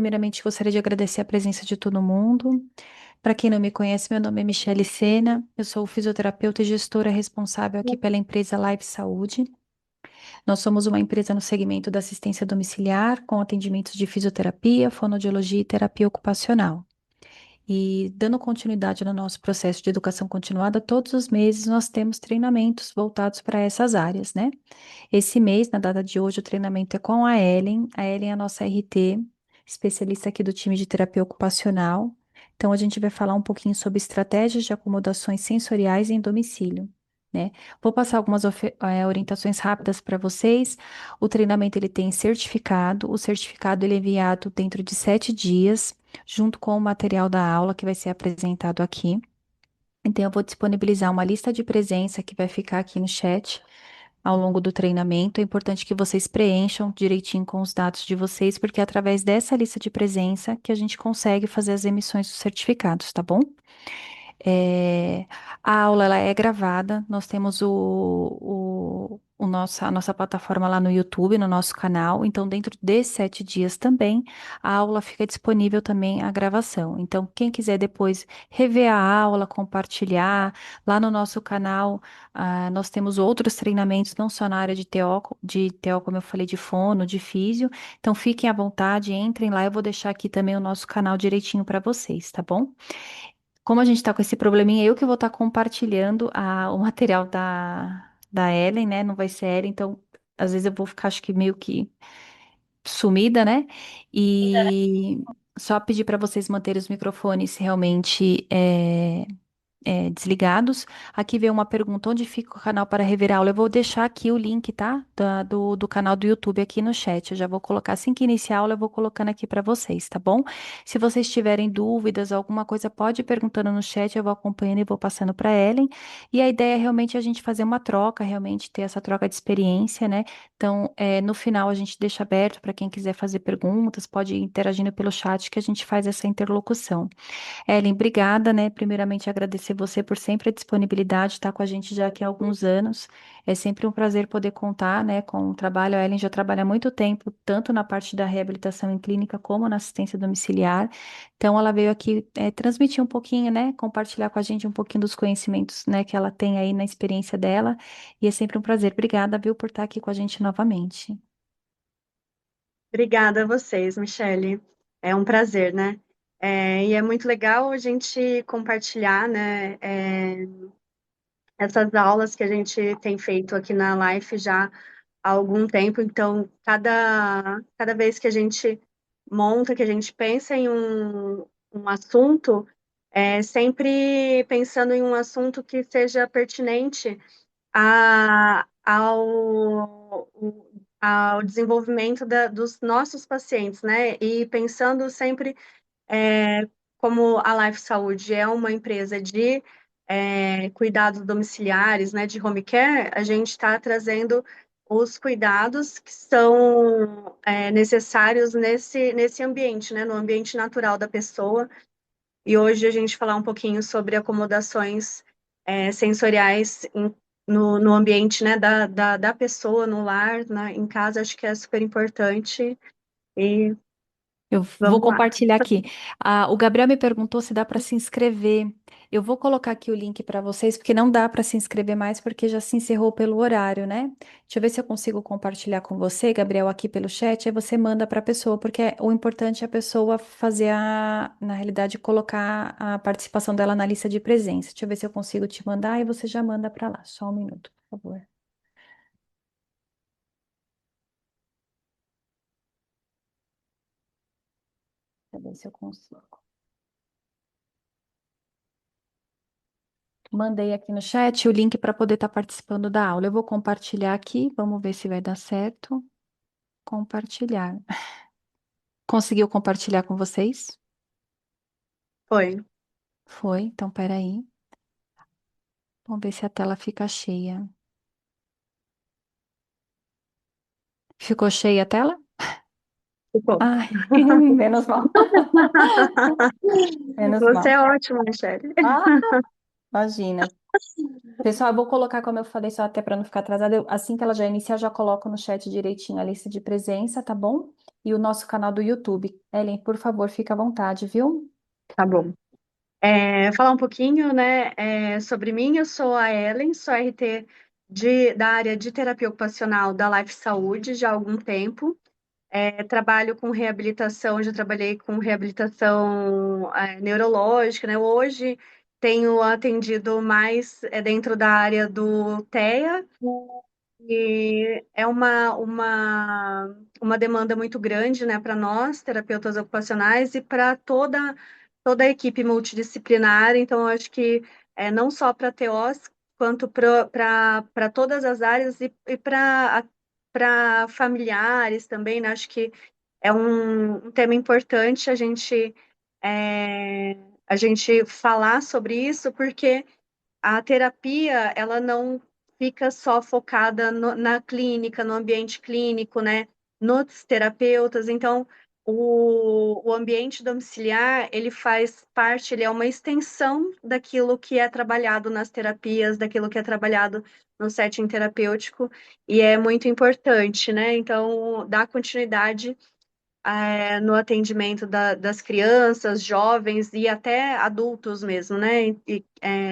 Primeiramente, gostaria de agradecer a presença de todo mundo. Para quem não me conhece, meu nome é Michele Sena, eu sou fisioterapeuta e gestora responsável aqui pela empresa Life Saúde. Nós somos uma empresa no segmento da assistência domiciliar, com atendimentos de fisioterapia, fonoaudiologia e terapia ocupacional. E dando continuidade no nosso processo de educação continuada, todos os meses nós temos treinamentos voltados para essas áreas, né? Esse mês, na data de hoje, o treinamento é com a Ellen. A Ellen é a nossa RT, especialista aqui do time de terapia ocupacional. Então, a gente vai falar um pouquinho sobre estratégias de acomodações sensoriais em domicílio, né? Vou passar algumas orientações rápidas para vocês. O treinamento ele tem certificado. O certificado ele é enviado dentro de 7 dias, junto com o material da aula que vai ser apresentado aqui. Então, eu vou disponibilizar uma lista de presença que vai ficar aqui no chat ao longo do treinamento. É importante que vocês preencham direitinho com os dados de vocês, porque é através dessa lista de presença que a gente consegue fazer as emissões dos certificados, tá bom? É, a aula ela é gravada, nós temos a nossa plataforma lá no YouTube, no nosso canal, então dentro desses 7 dias também, a aula fica disponível também a gravação. Então, quem quiser depois rever a aula, compartilhar, lá no nosso canal, nós temos outros treinamentos, não só na área de TO, como eu falei, de fono, de físio, então fiquem à vontade, entrem lá, eu vou deixar aqui também o nosso canal direitinho para vocês, tá bom? Como a gente está com esse probleminha, eu que vou estar compartilhando o material da Ellen, né? Não vai ser ela, então às vezes eu vou ficar, acho que meio que sumida, né? E só pedir para vocês manterem os microfones realmente desligados. Aqui veio uma pergunta: onde fica o canal para rever a aula? Eu vou deixar aqui o link, tá? Do canal do YouTube aqui no chat. Eu já vou colocar, assim que iniciar a aula, eu vou colocando aqui para vocês, tá bom? Se vocês tiverem dúvidas, alguma coisa, pode ir perguntando no chat, eu vou acompanhando e vou passando para Ellen. E a ideia é realmente a gente fazer uma troca, realmente ter essa troca de experiência, né? Então, no final, a gente deixa aberto para quem quiser fazer perguntas, pode ir interagindo pelo chat que a gente faz essa interlocução. Ellen, obrigada, né? Primeiramente, agradecer você por sempre a disponibilidade de estar com a gente já aqui há alguns anos. É sempre um prazer poder contar, né, com o trabalho. A Ellen já trabalha há muito tempo, tanto na parte da reabilitação em clínica como na assistência domiciliar. Então, ela veio aqui transmitir um pouquinho, né, compartilhar com a gente um pouquinho dos conhecimentos, né, que ela tem aí na experiência dela. E é sempre um prazer. Obrigada, viu, por estar aqui com a gente novamente. Obrigada a vocês, Michele. É um prazer, né? E é muito legal a gente compartilhar, né, essas aulas que a gente tem feito aqui na Life já há algum tempo. Então, cada vez que a gente monta, que a gente pensa em um assunto, é sempre pensando em um assunto que seja pertinente ao desenvolvimento dos nossos pacientes, né? E pensando sempre como a Life Saúde é uma empresa de cuidados domiciliares, né, de home care, a gente está trazendo os cuidados que são necessários nesse ambiente, né, no ambiente natural da pessoa. E hoje a gente falar um pouquinho sobre acomodações sensoriais no ambiente, né, da pessoa, no lar, em casa, acho que é super importante. E Eu vou vamos lá. compartilhar aqui. O Gabriel me perguntou se dá para se inscrever. Eu vou colocar aqui o link para vocês, porque não dá para se inscrever mais, porque já se encerrou pelo horário, né? Deixa eu ver se eu consigo compartilhar com você, Gabriel, aqui pelo chat. Aí você manda para a pessoa, porque o importante é a pessoa fazer na realidade, colocar a participação dela na lista de presença. Deixa eu ver se eu consigo te mandar e você já manda para lá. Só um minuto, por favor. Deixa eu ver se eu consigo. Mandei aqui no chat o link para poder estar participando da aula. Eu vou compartilhar aqui, vamos ver se vai dar certo. Compartilhar. Conseguiu compartilhar com vocês? Foi. Foi, então peraí. Vamos ver se a tela fica cheia. Ficou cheia a tela? Ficou. Ai, menos mal. Menos Você mal. é ótima, Michele. Ah, imagina. Pessoal, eu vou colocar, como eu falei, só até para não ficar atrasada. Assim que ela já iniciar, eu já coloco no chat direitinho a lista de presença, tá bom? e o nosso canal do YouTube. Ellen, por favor, fica à vontade, viu? Tá bom. Falar um pouquinho, né, sobre mim. Eu sou a Ellen, sou RT da área de terapia ocupacional da Life Saúde já há algum tempo. Trabalho com reabilitação, já trabalhei com reabilitação neurológica, né? Hoje tenho atendido mais dentro da área do TEA, e é uma demanda muito grande, né, para nós, terapeutas ocupacionais, e para toda a equipe multidisciplinar. Então, eu acho que não só para TOs, quanto para todas as áreas e para familiares também, né? Acho que é um tema importante é, a gente falar sobre isso, porque a terapia, ela não fica só focada na clínica, no ambiente clínico, né? Nos terapeutas. Então, o ambiente domiciliar, ele faz parte, ele é uma extensão daquilo que é trabalhado nas terapias, daquilo que é trabalhado no setting terapêutico, e é muito importante, né? Então, dar continuidade no atendimento das crianças, jovens e até adultos mesmo, né?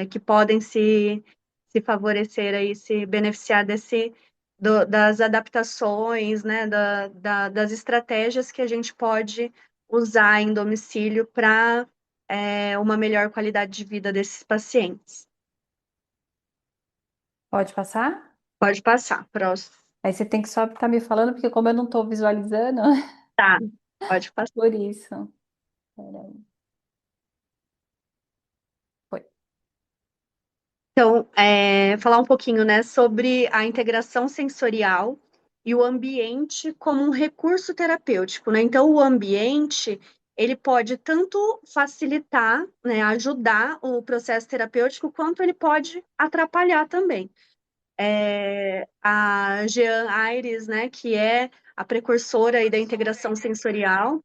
Que podem se favorecer aí, se beneficiar das adaptações, né? Das estratégias que a gente pode usar em domicílio para uma melhor qualidade de vida desses pacientes. Pode passar? Pode passar, próximo. Aí você tem que só estar me falando, porque como eu não estou visualizando, Tá, pode passar. por isso. Peraí. Foi. Então, falar um pouquinho, né, sobre a integração sensorial e o ambiente como um recurso terapêutico, né? Então, o ambiente, ele pode tanto facilitar, né, ajudar o processo terapêutico, quanto ele pode atrapalhar também. A Jean Aires, né, que é a precursora aí da integração sensorial.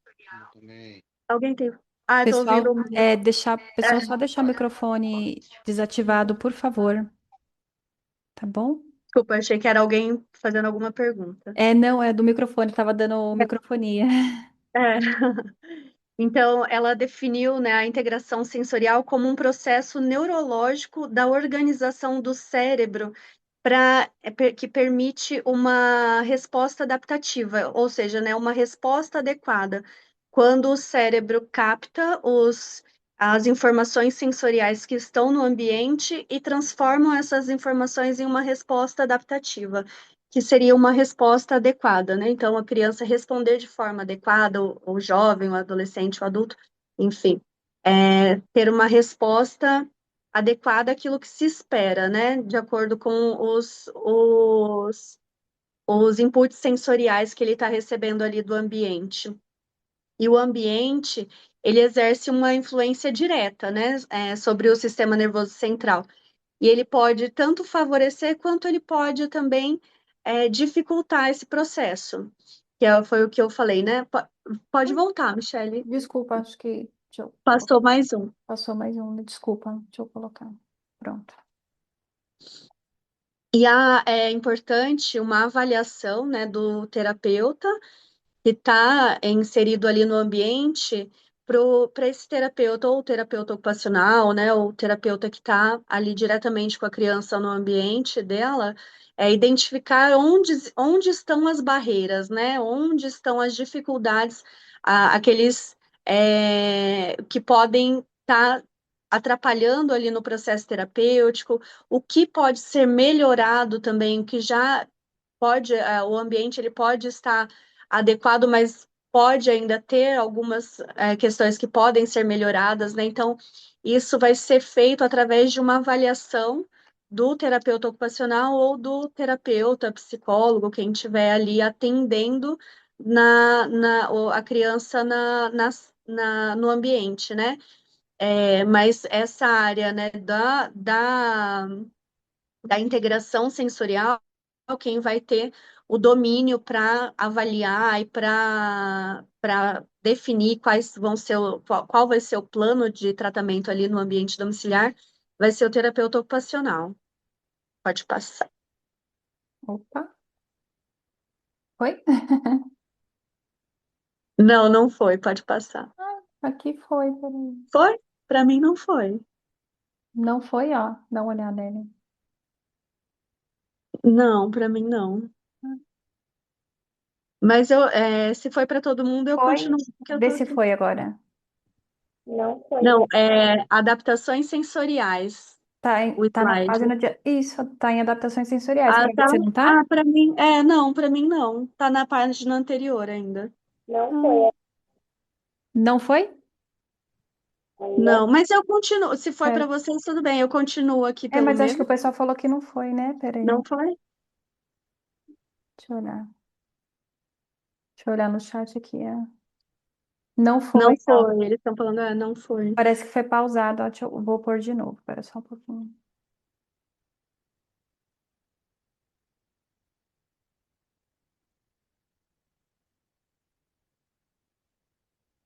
Alguém tem... Ah, eu tô ouvindo... Pessoal, pessoal, só deixar o microfone desativado, por favor. Tá bom? Desculpa, achei que era alguém fazendo alguma pergunta. É, não, é do microfone, tava dando microfonia. É. Então, ela definiu, né, a integração sensorial como um processo neurológico da organização do cérebro que permite uma resposta adaptativa, ou seja, né, uma resposta adequada. Quando o cérebro capta as informações sensoriais que estão no ambiente e transformam essas informações em uma resposta adaptativa, que seria uma resposta adequada, né? Então, a criança responder de forma adequada, o jovem, o adolescente, o adulto, enfim, ter uma resposta adequada àquilo que se espera, né? De acordo com os inputs sensoriais que ele está recebendo ali do ambiente. E o ambiente, ele exerce uma influência direta, né? Sobre o sistema nervoso central. E ele pode tanto favorecer, quanto ele pode também dificultar esse processo. Foi o que eu falei, né? Pode voltar, Michele. Desculpa, acho que. Deixa eu Passou colocar. mais um. Passou mais um, desculpa. Deixa eu colocar. Pronto. É importante uma avaliação, né, do terapeuta que está inserido ali no ambiente para esse terapeuta, ou terapeuta ocupacional, né, ou terapeuta que está ali diretamente com a criança no ambiente dela, identificar onde estão as barreiras, né, onde estão as dificuldades, aqueles que podem estar atrapalhando ali no processo terapêutico, o que pode ser melhorado também, o que já pode, o ambiente ele pode estar adequado, mas pode ainda ter algumas questões que podem ser melhoradas, né? Então, isso vai ser feito através de uma avaliação do terapeuta ocupacional ou do terapeuta, psicólogo, quem estiver ali atendendo a criança no ambiente, né? Mas essa área, né, da integração sensorial, quem vai ter o domínio para avaliar e para definir qual vai ser o plano de tratamento ali no ambiente domiciliar, vai ser o terapeuta ocupacional. Pode passar. Opa, foi? Não, não foi, pode passar. Ah, aqui foi, peraí. Foi? Pra mim não foi. Não foi, ó. Dá uma olhada nele. Não, pra mim não. Mas se foi pra todo mundo, eu Foi? continuo que eu Vê tô se aqui. foi agora. Não foi, Não, né? adaptações sensoriais, o Tá na slide. página de. Isso, tá em adaptações sensoriais. Ah, Pra tá. você não tá? Ah, pra mim, não, pra mim não. Tá na página anterior ainda. Não foi. Não foi? Não, mas eu continuo. Se foi pra É. vocês, tudo bem. Eu continuo aqui É, pelo mas meu. acho que o pessoal falou que não foi, né? Não Peraí. foi? Deixa eu olhar. Deixa eu olhar no chat aqui. Não Não foi, não. foi. Eles estão falando, não foi. Parece que foi pausado. Ó, vou pôr de novo. Espera só um pouquinho.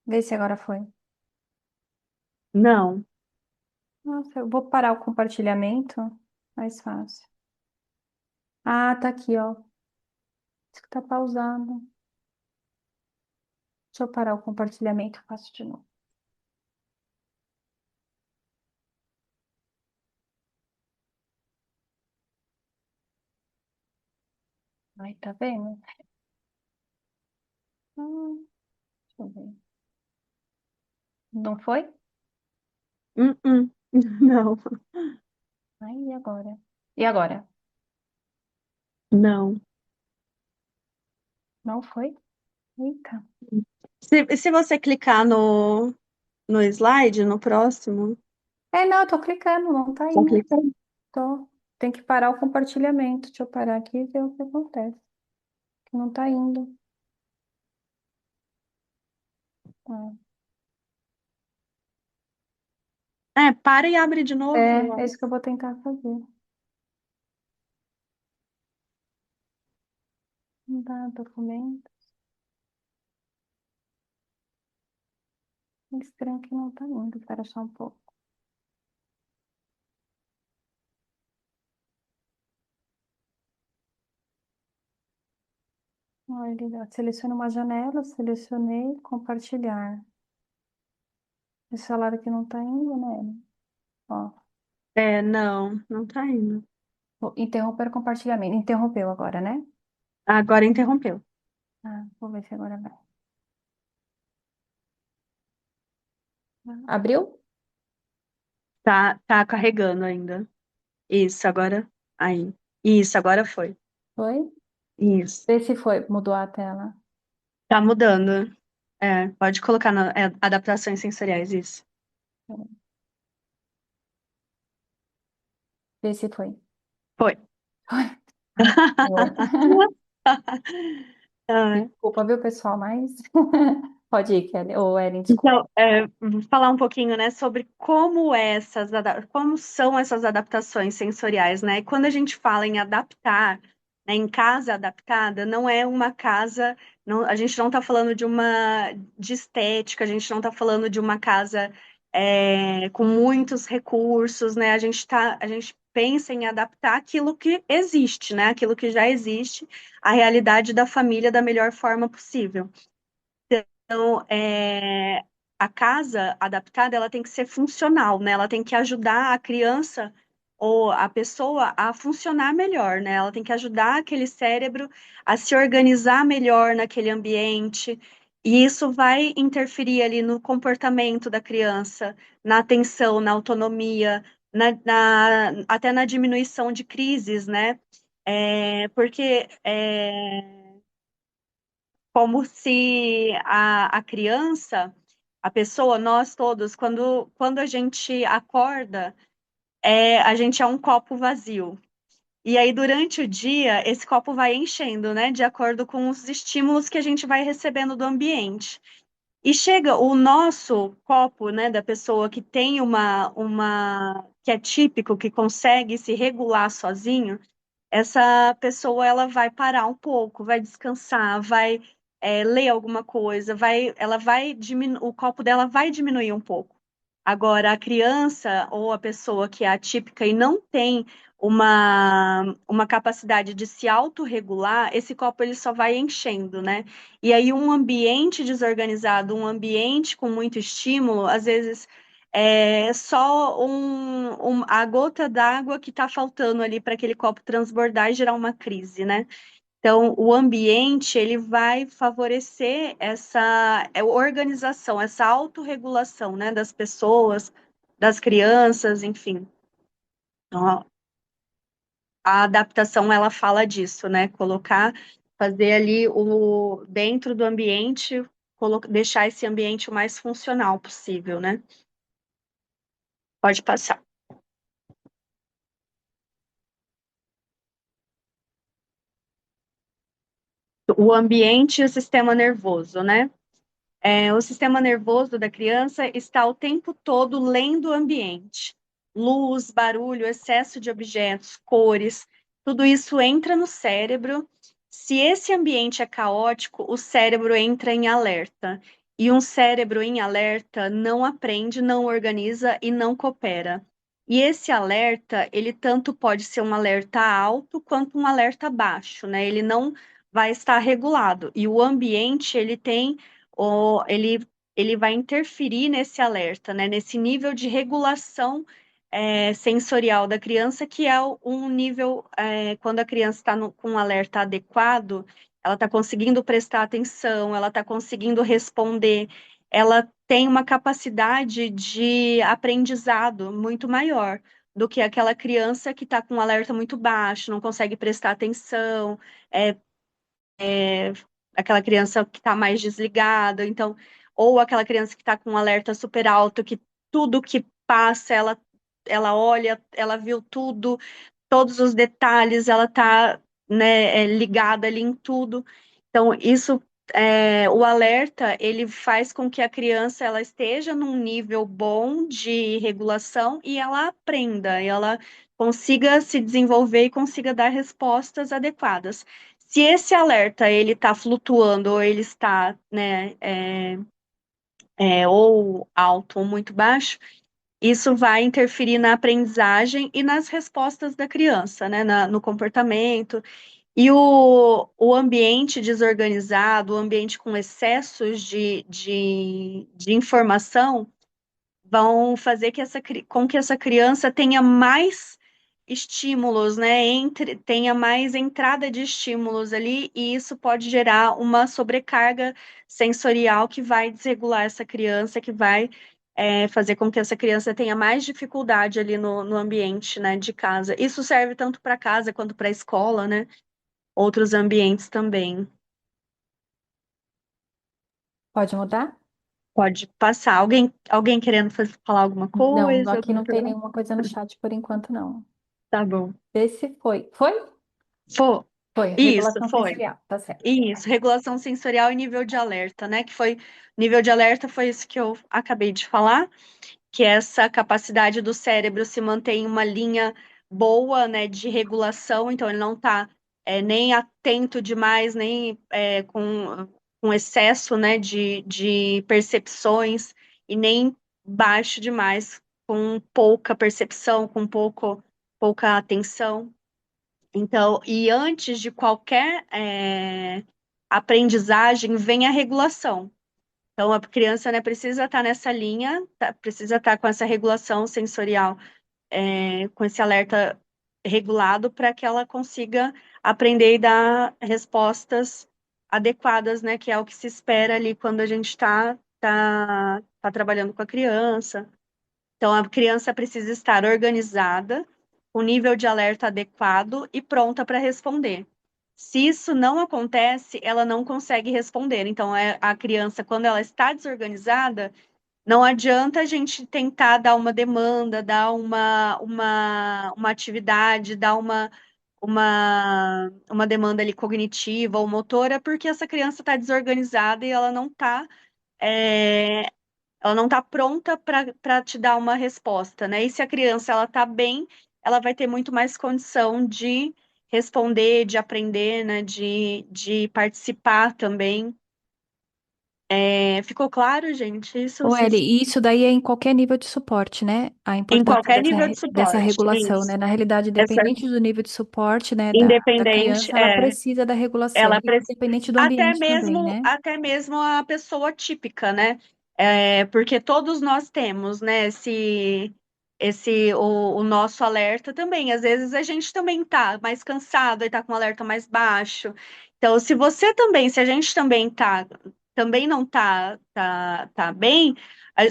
Vê se agora foi. Não. Nossa, eu vou parar o compartilhamento. Mais fácil. Ah, tá aqui, ó. Isso que tá pausado. Deixa eu parar o compartilhamento. Faço de novo. Aí, tá vendo? Deixa eu ver. Não foi? Uh-uh. Não. Aí, e agora? E agora? Não. Não foi? Eita. Se você clicar no slide, no próximo, É, não, eu tô clicando, não tá só indo. clica aí. Tô. Tem que parar o compartilhamento. Deixa eu parar aqui e ver o que acontece. Que não tá indo. Ah. Para e abre de novo. É isso que eu vou tentar fazer. Não dá documento. Estranho que não tá indo. Espera só um pouco. Olha, selecione uma janela, selecionei, compartilhar. Esse salário aqui não tá indo, né? Ó, Não, não tá indo. vou interromper o compartilhamento. Interrompeu agora, né? Agora interrompeu. Ah, vou ver se agora vai. Abriu? Tá carregando ainda. Isso, agora. Aí. Isso, agora foi. Foi? Isso. Vê se foi. Mudou a tela. Tá mudando. Pode colocar adaptações sensoriais, isso. Vê se foi. Foi. Foi. Ai, senhor. Ah, Desculpa, viu, pessoal? Mas pode ir, Kelly. Ô, Ellen, desculpa. Então, vou falar um pouquinho, né, sobre como são essas adaptações sensoriais, né? Quando a gente fala em adaptar, né, em casa adaptada, não é uma casa, a gente não está falando de estética, a gente não está falando de uma casa com muitos recursos, né? A gente pensa em adaptar aquilo que existe, né? Aquilo que já existe, a realidade da família da melhor forma possível. Então, a casa adaptada, ela tem que ser funcional, né? Ela tem que ajudar a criança ou a pessoa a funcionar melhor, né? Ela tem que ajudar aquele cérebro a se organizar melhor naquele ambiente. E isso vai interferir ali no comportamento da criança, na atenção, na autonomia, até na diminuição de crises, né? Porque como se a criança, a pessoa, nós todos, quando a gente acorda, a gente é um copo vazio. E aí, durante o dia, esse copo vai enchendo, né, de acordo com os estímulos que a gente vai recebendo do ambiente. E chega o nosso copo, né, da pessoa que tem que é típico, que consegue se regular sozinho, essa pessoa ela vai parar um pouco, vai descansar, vai ler alguma coisa, ela vai diminuir, o copo dela vai diminuir um pouco. Agora, a criança ou a pessoa que é atípica e não tem uma capacidade de se autorregular, esse copo ele só vai enchendo, né? E aí, um ambiente desorganizado, um ambiente com muito estímulo, às vezes é só a gota d'água que está faltando ali para aquele copo transbordar e gerar uma crise, né? Então, o ambiente ele vai favorecer essa organização, essa autorregulação, né, das pessoas, das crianças, enfim. Então, a adaptação ela fala disso, né? Colocar, fazer ali o dentro do ambiente, deixar esse ambiente o mais funcional possível, né? Pode passar. O ambiente e o sistema nervoso, né? O sistema nervoso da criança está o tempo todo lendo o ambiente. Luz, barulho, excesso de objetos, cores, tudo isso entra no cérebro. Se esse ambiente é caótico, o cérebro entra em alerta. E um cérebro em alerta não aprende, não organiza e não coopera. E esse alerta, ele tanto pode ser um alerta alto quanto um alerta baixo, né? Ele não vai estar regulado. E o ambiente, ele, ele vai interferir nesse alerta, né, nesse nível de regulação sensorial da criança, que é um nível, quando a criança está com um alerta adequado, ela está conseguindo prestar atenção, ela está conseguindo responder, ela tem uma capacidade de aprendizado muito maior do que aquela criança que está com um alerta muito baixo, não consegue prestar atenção, é, aquela criança que está mais desligada, então, ou aquela criança que está com um alerta super alto, que tudo que passa, ela olha, ela viu tudo, todos os detalhes, ela está, né, ligada ali em tudo. Então, isso, o alerta, ele faz com que a criança ela esteja num nível bom de regulação e ela aprenda, e ela consiga se desenvolver e consiga dar respostas adequadas. Se esse alerta ele está flutuando ou ele está, né, ou alto ou muito baixo, isso vai interferir na aprendizagem e nas respostas da criança, né, no comportamento. E o ambiente desorganizado, o ambiente com excessos de informação, vão fazer com que essa criança tenha mais estímulos, né? Tenha mais entrada de estímulos ali, e isso pode gerar uma sobrecarga sensorial que vai desregular essa criança, que vai fazer com que essa criança tenha mais dificuldade ali no ambiente, né, de casa. Isso serve tanto para casa quanto para a escola, né? Outros ambientes também. Pode mudar? Pode passar. Alguém querendo falar alguma Não, coisa? aqui Alguma não tem pergunta? nenhuma coisa no chat por enquanto, não. Tá bom. Esse foi. Foi? Foi. Foi. Isso, Regulação foi. sensorial. Tá certo. Isso, regulação sensorial e nível de alerta, né? Nível de alerta foi isso que eu acabei de falar, que é essa capacidade do cérebro se manter em uma linha boa, né, de regulação, então ele não está nem atento demais, nem com excesso, né, de percepções, e nem baixo demais, com pouca percepção, pouca atenção. Então, e antes de qualquer aprendizagem, vem a regulação. Então, a criança, né, precisa estar nessa linha, precisa estar com essa regulação sensorial, com esse alerta regulado, para que ela consiga aprender e dar respostas adequadas, né, que é o que se espera ali quando a gente tá trabalhando com a criança. Então, a criança precisa estar organizada, com nível de alerta adequado e pronta para responder. Se isso não acontece, ela não consegue responder. Então, a criança, quando ela está desorganizada, não adianta a gente tentar dar uma demanda, dar uma atividade, dar uma demanda ali cognitiva ou motora, porque essa criança está desorganizada e ela não está pronta para te dar uma resposta, né? E se a criança ela está bem, ela vai ter muito mais condição de responder, de aprender, né? De participar também. Ficou claro, gente? Isso Ô, Eli, vocês... e isso daí é em qualquer nível de suporte, né? A Em importância qualquer nível de dessa suporte, regulação, né? isso. Na realidade, Essa independente do nível de suporte, né, da independente, criança, ela precisa da regulação. ela E precisa. independente do ambiente também, né? Até mesmo a pessoa típica, né? Porque todos nós temos, né? O nosso alerta também. Às vezes a gente também tá mais cansado e tá com o alerta mais baixo. Então, se você também, se a gente também também não tá bem,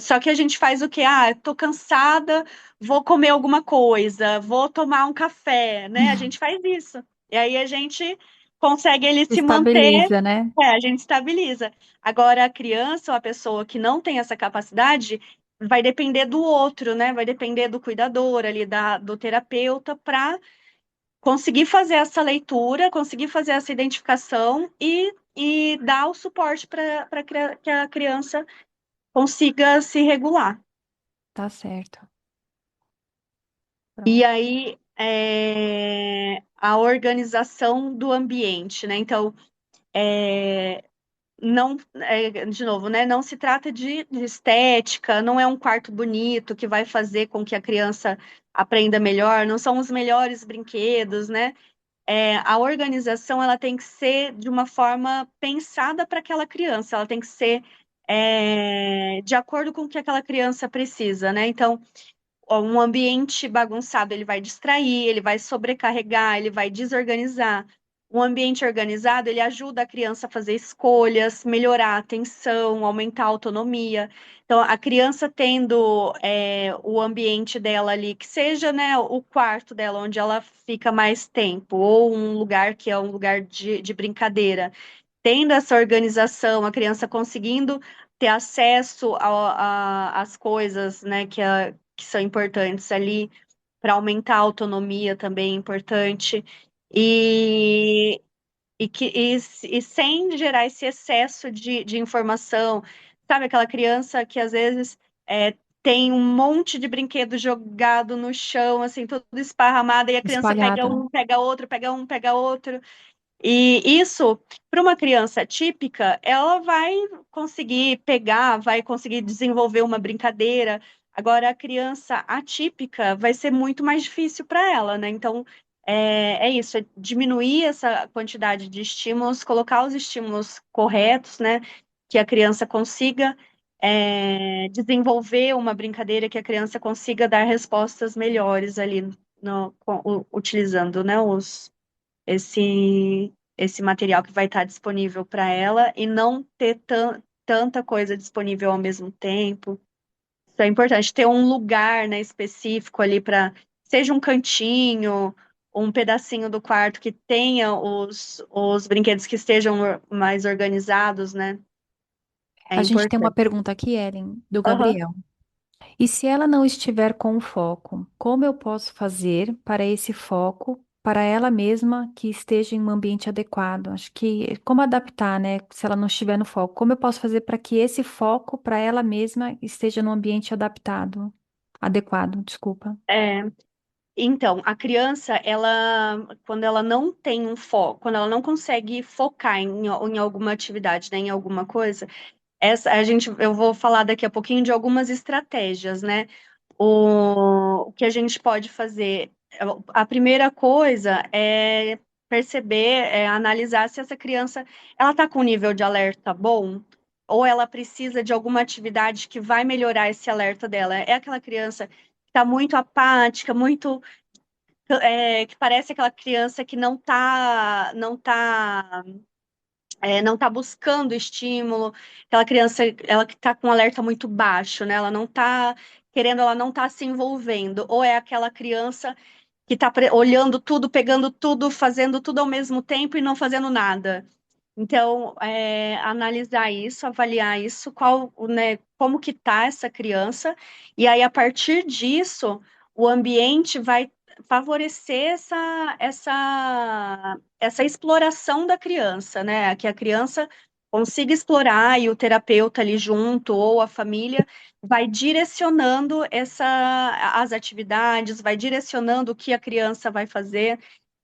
só que a gente faz o quê? Ah, tô cansada, vou comer alguma coisa, vou tomar um café, né? A gente faz isso. E aí a gente consegue ele se manter, Estabiliza, né? a gente estabiliza. Agora, a criança ou a pessoa que não tem essa capacidade vai depender do outro, né? Vai depender do cuidador ali, do terapeuta, para conseguir fazer essa leitura, conseguir fazer essa identificação e dar o suporte para que a criança consiga se regular. Tá certo. E Pronto. aí, a organização do ambiente, né? Então, é, não, de novo, né? Não se trata de estética, não é um quarto bonito que vai fazer com que a criança aprenda melhor, não são os melhores brinquedos, né? A organização ela tem que ser de uma forma pensada para aquela criança, ela tem que ser de acordo com o que aquela criança precisa, né? Então, um ambiente bagunçado, ele vai distrair, ele vai sobrecarregar, ele vai desorganizar. Um ambiente organizado, ele ajuda a criança a fazer escolhas, melhorar a atenção, aumentar a autonomia. Então, a criança tendo o ambiente dela ali, que seja, né, o quarto dela, onde ela fica mais tempo, ou um lugar que é um lugar de brincadeira, tendo essa organização, a criança conseguindo ter acesso às coisas, né, que são importantes ali para aumentar a autonomia também é importante e, e sem gerar esse excesso de informação, sabe aquela criança que às vezes tem um monte de brinquedo jogado no chão, assim, tudo esparramado, e a criança pega Espalhado. um, pega outro, pega um, pega outro. E isso, para uma criança típica, ela vai conseguir pegar, vai conseguir desenvolver uma brincadeira. Agora, a criança atípica vai ser muito mais difícil para ela, né? Então, é isso, é diminuir essa quantidade de estímulos, colocar os estímulos corretos, né? Que a criança consiga, desenvolver uma brincadeira, que a criança consiga dar respostas melhores ali, utilizando, né, esse material que vai estar disponível para ela e não ter tanta coisa disponível ao mesmo tempo. Isso é importante, ter um lugar, né, específico ali para, seja um cantinho, um pedacinho do quarto que tenha os brinquedos que estejam mais organizados, né? É A gente tem uma importante. pergunta aqui, Ellen, do Aham. Gabriel. E se ela não estiver com o foco, como eu posso fazer para esse foco, para ela mesma que esteja em um ambiente adequado? Acho que como adaptar, né? Se ela não estiver no foco, como eu posso fazer para que esse foco para ela mesma esteja num ambiente adaptado, adequado, desculpa. É, então, a criança, quando ela não tem um foco, quando ela não consegue focar em alguma atividade, né, em alguma coisa, eu vou falar daqui a pouquinho de algumas estratégias, né? O que a gente pode fazer? A primeira coisa é perceber, analisar se essa criança ela está com um nível de alerta bom ou ela precisa de alguma atividade que vai melhorar esse alerta dela. É aquela criança que está muito apática, muito que parece aquela criança que não tá buscando estímulo, aquela criança, ela que tá com um alerta muito baixo, né? Ela não tá querendo, ela não tá se envolvendo, ou é aquela criança que tá olhando tudo, pegando tudo, fazendo tudo ao mesmo tempo e não fazendo nada. Então, analisar isso, avaliar isso, né, como que tá essa criança, e aí a partir disso, o ambiente vai favorecer essa exploração da criança, né? Que a criança consiga explorar e o terapeuta ali junto ou a família vai direcionando as atividades, vai direcionando o que a criança vai fazer.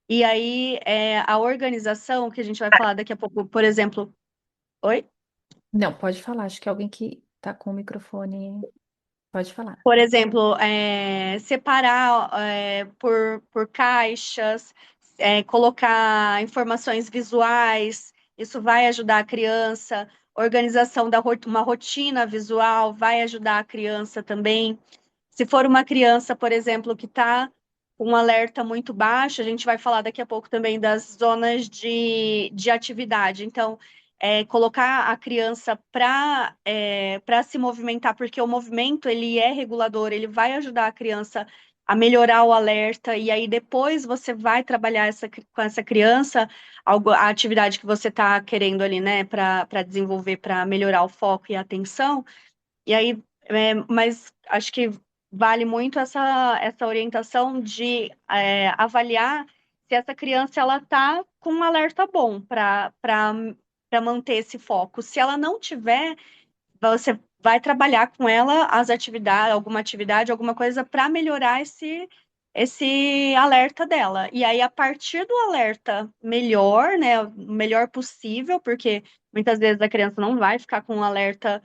E aí, a organização, que a gente vai falar daqui a pouco, por exemplo. Oi? Não, pode falar. Acho que alguém que tá com o microfone pode falar. Por exemplo, separar por caixas, colocar informações visuais, isso vai ajudar a criança. Organização uma rotina visual vai ajudar a criança também. Se for uma criança, por exemplo, que está com um alerta muito baixo, a gente vai falar daqui a pouco também das zonas de atividade. Então, colocar a criança para se movimentar, porque o movimento ele é regulador, ele vai ajudar a criança a melhorar o alerta, e aí depois você vai trabalhar com essa criança a atividade que você está querendo ali, né, para desenvolver, para melhorar o foco e a atenção. E aí, mas acho que vale muito essa orientação de avaliar se essa criança ela está com um alerta bom para manter esse foco. Se ela não tiver, você vai trabalhar com ela as atividades, alguma atividade, alguma coisa para melhorar esse alerta dela. E aí, a partir do alerta melhor, né, o melhor possível, porque muitas vezes a criança não vai ficar com um alerta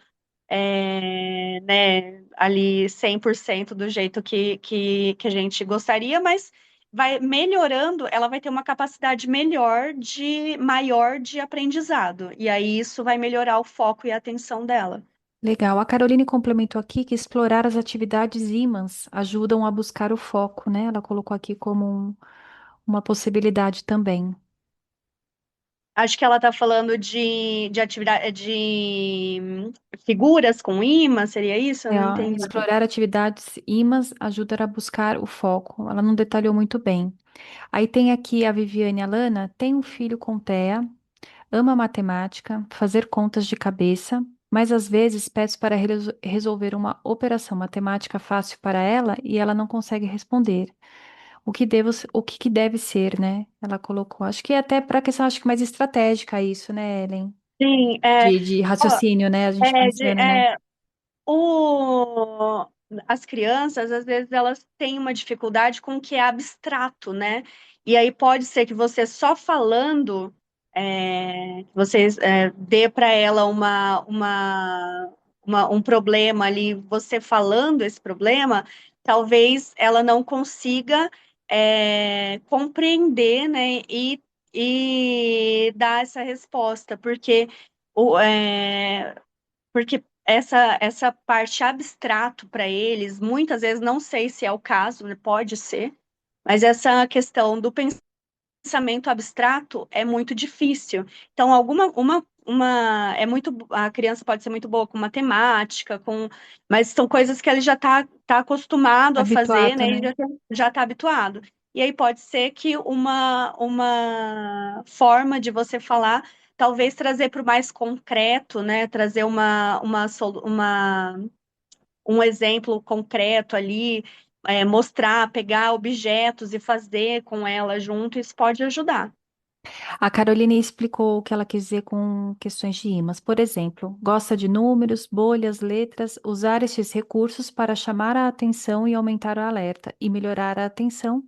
né, ali 100% do jeito que a gente gostaria, mas vai melhorando, ela vai ter uma capacidade maior de aprendizado. E aí isso vai melhorar o foco e a atenção dela. Legal. A Caroline complementou aqui que explorar as atividades ímãs ajudam a buscar o foco, né? Ela colocou aqui como uma possibilidade também. Acho que ela está falando de atividade de figuras com imã, seria isso? Eu É, não ó, entendi. explorar atividades ímãs ajuda a buscar o foco. Ela não detalhou muito bem. Aí tem aqui a Viviane Alana, tem um filho com TEA, ama matemática, fazer contas de cabeça, mas às vezes peço para resolver uma operação matemática fácil para ela e ela não consegue responder. O que que deve ser, né? Ela colocou. Acho que é até para questão, acho que mais estratégica isso, né, Ellen? Sim, De ó, raciocínio, né? A gente é, de, pensando, né? é, O... As crianças, às vezes, elas têm uma dificuldade com o que é abstrato, né? E aí pode ser que você só falando, você dê para ela um problema ali, você falando esse problema, talvez ela não consiga compreender, né? E dar essa resposta, o, é, porque essa parte abstrato para eles, muitas vezes, não sei se é o caso, né, pode ser, mas essa questão do pensamento abstrato é muito difícil. Então, é muito, a criança pode ser muito boa com matemática, mas são coisas que ele já tá acostumado a fazer, Habituado, né, e né? já está habituado. E aí pode ser que uma forma de você falar, talvez trazer para o mais concreto, né, trazer um exemplo concreto ali, mostrar, pegar objetos e fazer com ela junto, isso pode ajudar. A Caroline explicou o que ela quis dizer com questões de ímãs. Por exemplo, gosta de números, bolhas, letras, usar estes recursos para chamar a atenção e aumentar o alerta, e melhorar a atenção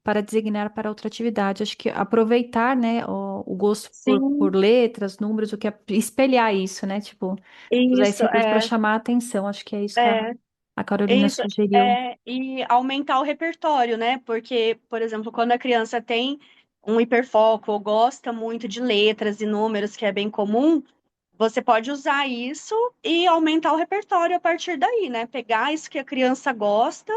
para designar para outra atividade. Acho que aproveitar, né, o gosto por Sim, letras, números, o que é espelhar isso, né? Tipo, usar esse isso, recurso para chamar a atenção. Acho que é isso que é, a Carolina isso, sugeriu. e aumentar o repertório, né? Porque, por exemplo, quando a criança tem um hiperfoco ou gosta muito de letras e números, que é bem comum, você pode usar isso e aumentar o repertório a partir daí, né? Pegar isso que a criança gosta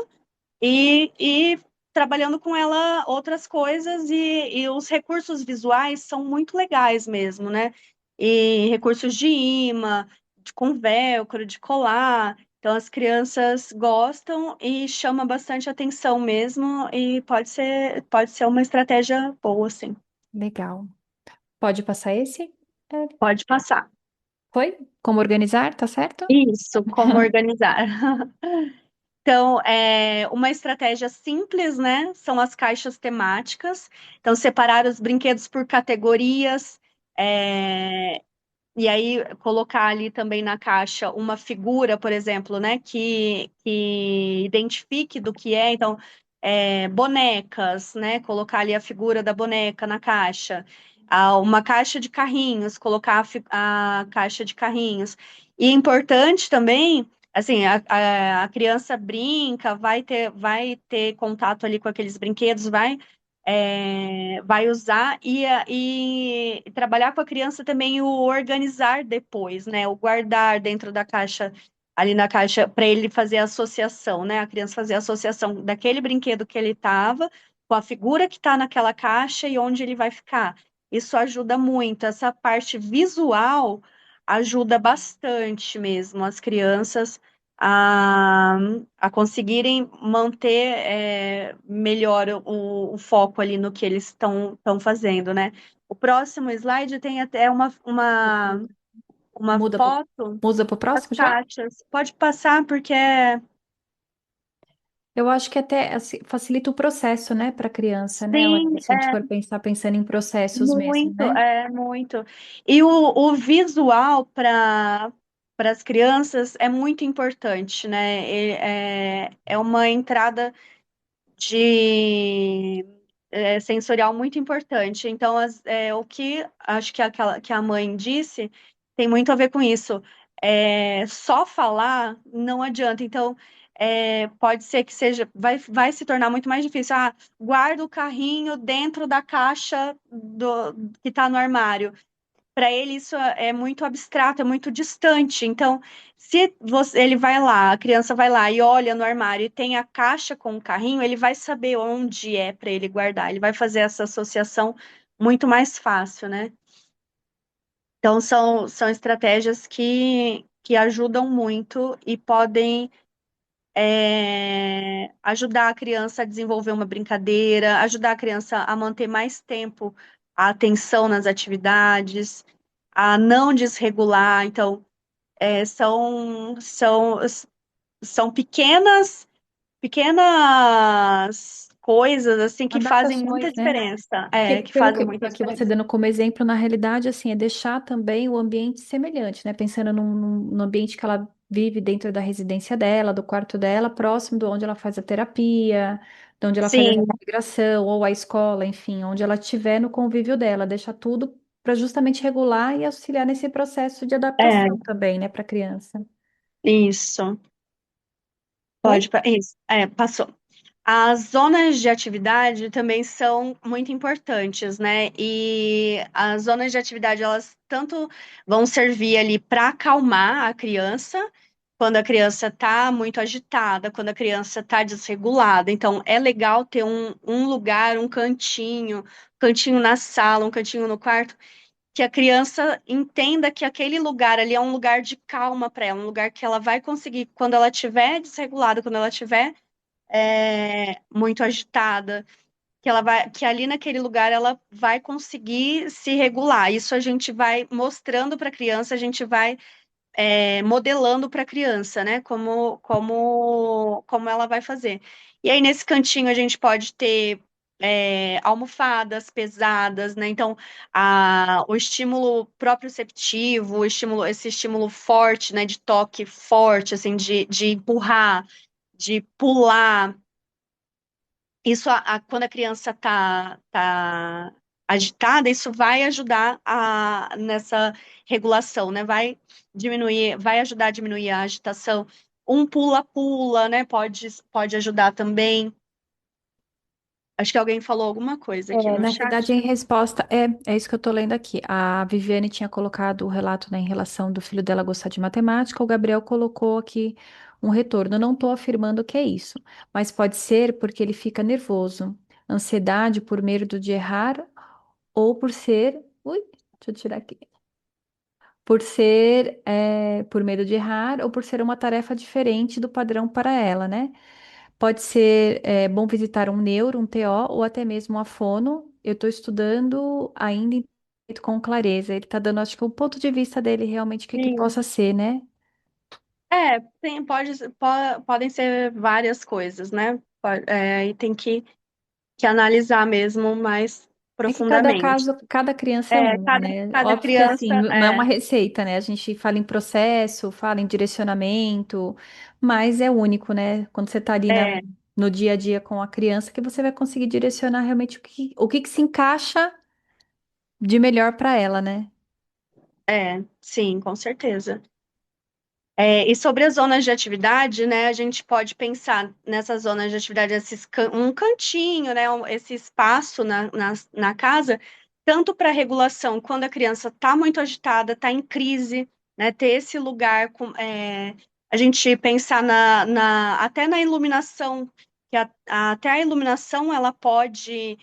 e trabalhando com ela outras coisas, e os recursos visuais são muito legais mesmo, né? E recursos de imã, com velcro, de colar. Então, as crianças gostam e chama bastante atenção mesmo, e pode ser uma estratégia boa, sim. Legal. Pode passar esse? É, Pode passar. foi? Como organizar, tá certo? Isso, como organizar. Então, uma estratégia simples, né? São as caixas temáticas. Então, separar os brinquedos por categorias, e aí colocar ali também na caixa uma figura, por exemplo, né? Que identifique do que é. Então, bonecas, né? Colocar ali a figura da boneca na caixa. uma caixa de carrinhos, colocar a caixa de carrinhos. E é importante também, assim, a criança brinca, vai ter contato ali com aqueles brinquedos, vai usar e trabalhar com a criança também o organizar depois, né? O guardar dentro da caixa, ali na caixa, para ele fazer a associação, né? A criança fazer a associação daquele brinquedo que ele estava com a figura que está naquela caixa e onde ele vai ficar. Isso ajuda muito. Essa parte visual ajuda bastante mesmo as crianças a, a conseguirem manter melhor o foco ali no que eles estão fazendo, né? O próximo slide tem até uma Muda pro, foto muda pro das próximo já? caixas. Pode passar, porque Eu acho que até assim, facilita o processo, né, para a criança, né? sim, Se a gente for pensando em processos mesmo, muito, né? muito. E o visual para as crianças é muito importante, né? É uma entrada de sensorial muito importante. Então, o que acho que, que a mãe disse tem muito a ver com isso. Só falar não adianta. Então, pode ser que vai se tornar muito mais difícil. Ah, guarda o carrinho dentro da caixa que está no armário. Para ele isso é muito abstrato, é muito distante. Então, se ele vai lá, a criança vai lá e olha no armário e tem a caixa com o carrinho, ele vai saber onde é para ele guardar. Ele vai fazer essa associação muito mais fácil, né? Então, são estratégias que ajudam muito e podem ajudar a criança a desenvolver uma brincadeira, ajudar a criança a manter mais tempo a atenção nas atividades, a não desregular. Então, são pequenas coisas assim que fazem muita Adaptações, né? diferença. Que Pelo fazem que muita aqui você diferença. dando como exemplo, na realidade, assim, é deixar também o ambiente semelhante, né? Pensando no ambiente que ela vive dentro da residência dela, do quarto dela, próximo de onde ela faz a terapia, de onde ela faz a Sim, recuperação, ou a escola, enfim, onde ela estiver no convívio dela, deixar tudo para justamente regular e auxiliar nesse processo de é adaptação também, né, para a criança. isso. Foi? Isso, passou. As zonas de atividade também são muito importantes, né? E as zonas de atividade, elas tanto vão servir ali para acalmar a criança, quando a criança está muito agitada, quando a criança está desregulada. Então, é legal ter um lugar, cantinho na sala, um cantinho no quarto, que a criança entenda que aquele lugar ali é um lugar de calma para ela, um lugar que ela vai conseguir, quando ela estiver desregulada, quando ela estiver muito agitada, que ali naquele lugar ela vai conseguir se regular. Isso a gente vai mostrando para a criança, a gente vai modelando para a criança, né? Como ela vai fazer. E aí nesse cantinho a gente pode ter almofadas pesadas, né? Então, o estímulo proprioceptivo, esse estímulo forte, né? De toque forte, assim, de empurrar, de pular. Isso, quando a criança tá agitada, isso vai ajudar nessa regulação, né? Vai ajudar a diminuir a agitação. Um pula-pula, né? Pode ajudar também. Acho que alguém falou alguma coisa aqui no Na chat. realidade, em resposta, é isso que eu estou lendo aqui. A Viviane tinha colocado o relato, né, em relação do filho dela gostar de matemática, o Gabriel colocou aqui um retorno. Eu não estou afirmando que é isso, mas pode ser porque ele fica nervoso, ansiedade por medo de errar, ou por ser. Ui, deixa eu tirar aqui. Por medo de errar, ou por ser uma tarefa diferente do padrão para ela, né? Pode ser bom visitar um neuro, um TO ou até mesmo a fono. Eu estou estudando ainda com clareza. Ele está dando, acho que o ponto de vista dele realmente o que que Sim. possa ser, né? Podem ser várias coisas, né? E tem que analisar mesmo mais É que cada profundamente. caso, cada criança é uma, né? Cada Óbvio que criança assim, não é uma receita, né? A gente fala em processo, fala em direcionamento, mas é único, né? Quando você está ali é, no dia a dia com a criança, que você vai conseguir direcionar realmente o que que se encaixa de melhor para ela, né? É, sim, com certeza. E sobre as zonas de atividade, né, a gente pode pensar nessas zonas de atividade, um cantinho, né, esse espaço na casa, tanto para regulação, quando a criança está muito agitada, está em crise, né, ter esse lugar, a gente pensar até na iluminação, que até a iluminação ela pode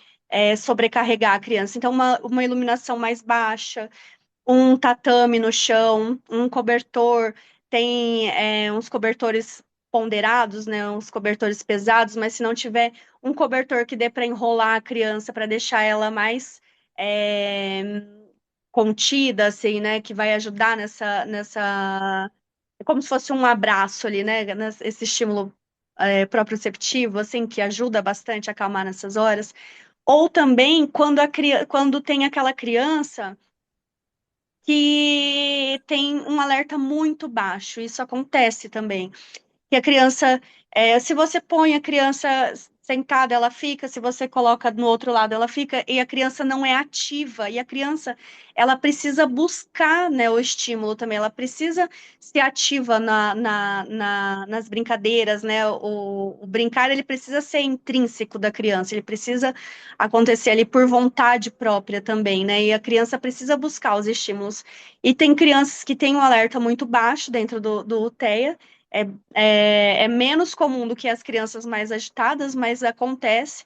sobrecarregar a criança. Então, uma iluminação mais baixa, um tatame no chão, um cobertor, tem uns cobertores ponderados, né, uns cobertores pesados, mas se não tiver um cobertor que dê para enrolar a criança, para deixar ela mais é, contida, assim, né, que vai ajudar é como se fosse um abraço ali, né, esse estímulo proprioceptivo, assim, que ajuda bastante a acalmar nessas horas. Ou também quando tem aquela criança que tem um alerta muito baixo. Isso acontece também. Que a criança, se você põe a criança sentada, ela fica, se você coloca no outro lado, ela fica, e a criança não é ativa, e a criança, ela precisa buscar, né, o estímulo também, ela precisa ser ativa nas brincadeiras, né, o brincar, ele precisa ser intrínseco da criança, ele precisa acontecer ali por vontade própria também, né, e a criança precisa buscar os estímulos. E tem crianças que têm um alerta muito baixo dentro do UTEA, é, é menos comum do que as crianças mais agitadas, mas acontece.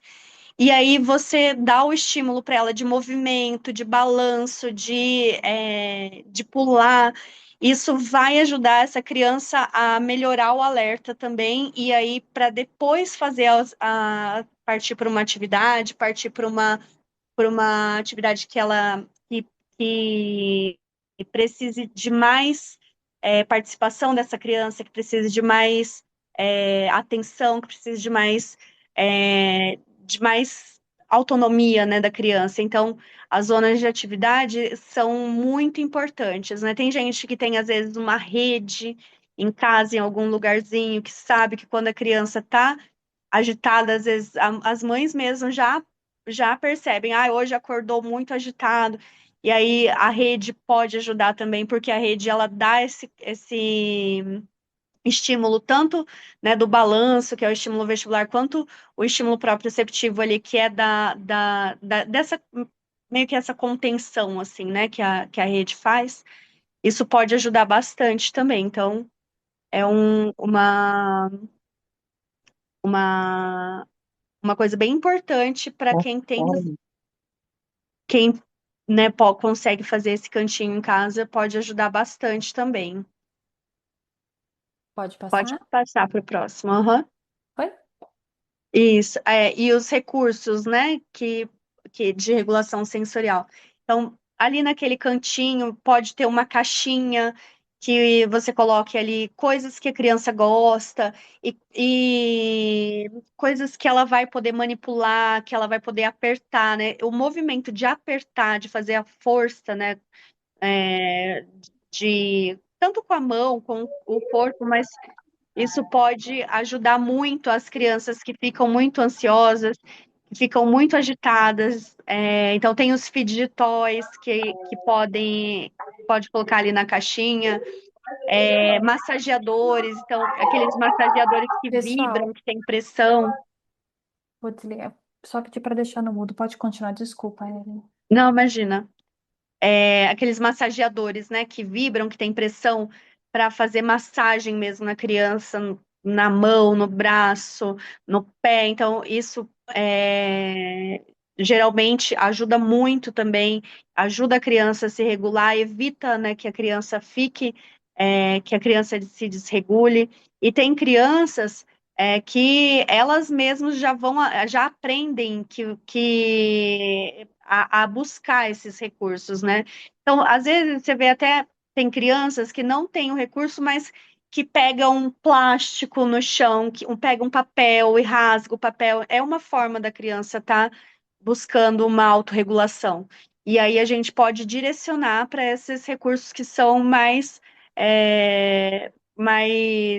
E aí você dá o estímulo para ela de movimento, de balanço, de pular. Isso vai ajudar essa criança a melhorar o alerta também, e aí para depois fazer partir para uma atividade, partir para uma atividade que precise de mais participação dessa criança, que precise de mais atenção, que precise de mais autonomia, né, da criança. Então, as zonas de atividade são muito importantes, né? Tem gente que tem, às vezes, uma rede em casa, em algum lugarzinho, que sabe que quando a criança está agitada, às vezes as mães mesmo já percebem, hoje acordou muito agitado. E aí a rede pode ajudar também, porque a rede ela dá esse estímulo tanto, né, do balanço, que é o estímulo vestibular, quanto o estímulo proprioceptivo ali, que é dessa meio que essa contenção assim, né, que a rede faz. Isso pode ajudar bastante também. Então, é uma uma coisa bem importante para quem, né, consegue fazer esse cantinho em casa, pode ajudar bastante também. Pode Pode passar? passar para o próximo. Aham. Foi? Isso, e os recursos, né, que de regulação sensorial. Então, ali naquele cantinho pode ter uma caixinha que você coloque ali coisas que a criança gosta e coisas que ela vai poder manipular, que ela vai poder apertar, né? O movimento de apertar, de fazer a força, né, é, de tanto com a mão, com o corpo, mas isso pode ajudar muito as crianças que ficam muito ansiosas, que ficam muito agitadas. Então, tem os fidget toys que pode colocar ali na caixinha. Massageadores, então, aqueles massageadores que vibram, Pessoal, que tem pressão. vou desligar. Só pedir para deixar no mudo. Pode continuar, desculpa, Evelyn. Não, imagina. Aqueles massageadores, né, que vibram, que tem pressão para fazer massagem mesmo na criança, na mão, no braço, no pé. Então, isso geralmente ajuda muito também, ajuda a criança a se regular, evita, né, que a criança que a criança se desregule. E tem crianças que elas mesmas já aprendem a buscar esses recursos, né? Então, às vezes você vê até tem crianças que não têm o recurso, mas que pegam um plástico no chão, pega um papel e rasga o papel. É uma forma da criança estar buscando uma autorregulação. E aí a gente pode direcionar para esses recursos que são mais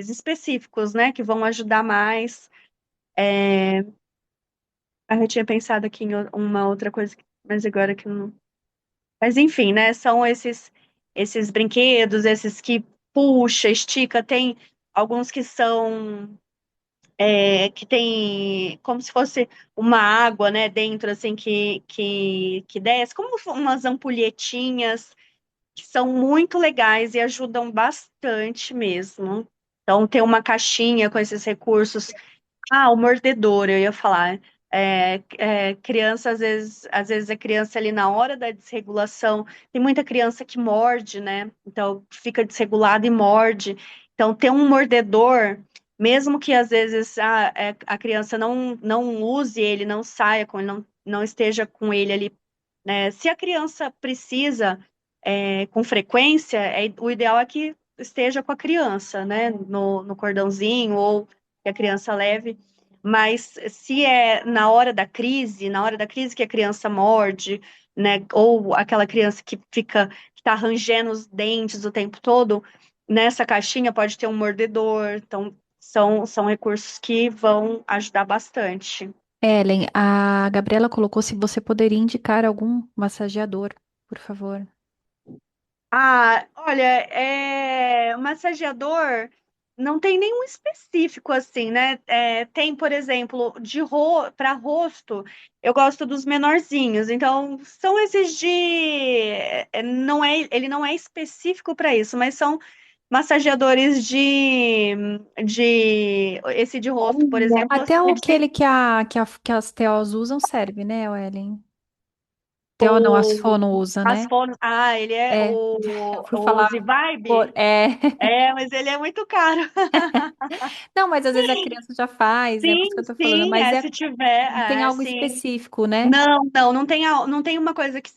específicos, né? Que vão ajudar mais. Eu tinha pensado aqui em uma outra coisa, mas agora que não. Mas enfim, né? São esses brinquedos, esses que puxa, estica, tem alguns que são que tem como se fosse uma água, né, dentro assim que desce, como umas ampulhetinhas que são muito legais e ajudam bastante mesmo. Então, tem uma caixinha com esses recursos. Ah, o mordedor, eu ia falar. Criança, às vezes a criança ali na hora da desregulação, tem muita criança que morde, né? Então fica desregulada e morde. Então ter um mordedor, mesmo que às vezes a criança não use ele, não saia com ele, não esteja com ele ali, né? Se a criança precisa com frequência, o ideal é que esteja com a criança, né? No cordãozinho ou que a criança leve. Mas se é na hora da crise que a criança morde, né? Ou aquela criança que está rangendo os dentes o tempo todo, nessa caixinha pode ter um mordedor. Então, são recursos que vão ajudar bastante. Ellen, a Gabriela colocou se você poderia indicar algum massageador, por favor. Ah, olha, massageador não tem nenhum específico assim, né? Tem, por exemplo, para rosto, eu gosto dos menorzinhos. Então, são esses não ele não é específico para isso, mas são massageadores de esse de rosto, por exemplo, Até ele aquele que as TOs usam serve, né, Ellen? TO não, as o fono usa, as né? fonos, ele é É, eu fui o falar Z-Vibe. é. Mas ele é muito caro. Não, mas às vezes a criança já faz, né? Por isso que Sim, eu tô falando, sim, mas se tiver, não tem algo sim. específico, né? Não tem, não tem uma coisa que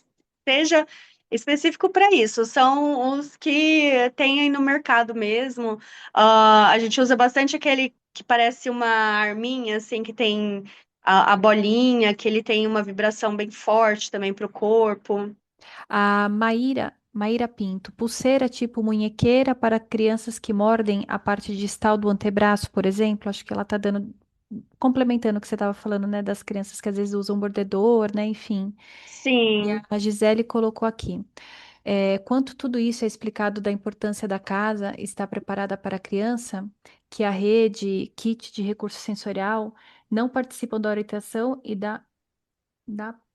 seja específico para isso. São os que tem aí no mercado mesmo. A gente usa bastante aquele que parece uma arminha, assim, que tem a bolinha, que ele tem uma vibração bem forte também para o corpo. A Maíra Pinto, pulseira tipo munhequeira para crianças que mordem a parte distal do antebraço, por exemplo. Acho que ela tá dando, complementando o que você estava falando, né? Das crianças que às vezes usam mordedor, né? Enfim. E Sim, a Gisele colocou aqui. Quanto tudo isso é explicado da importância da casa estar preparada para a criança, que a rede, kit de recurso sensorial, não participam da orientação e da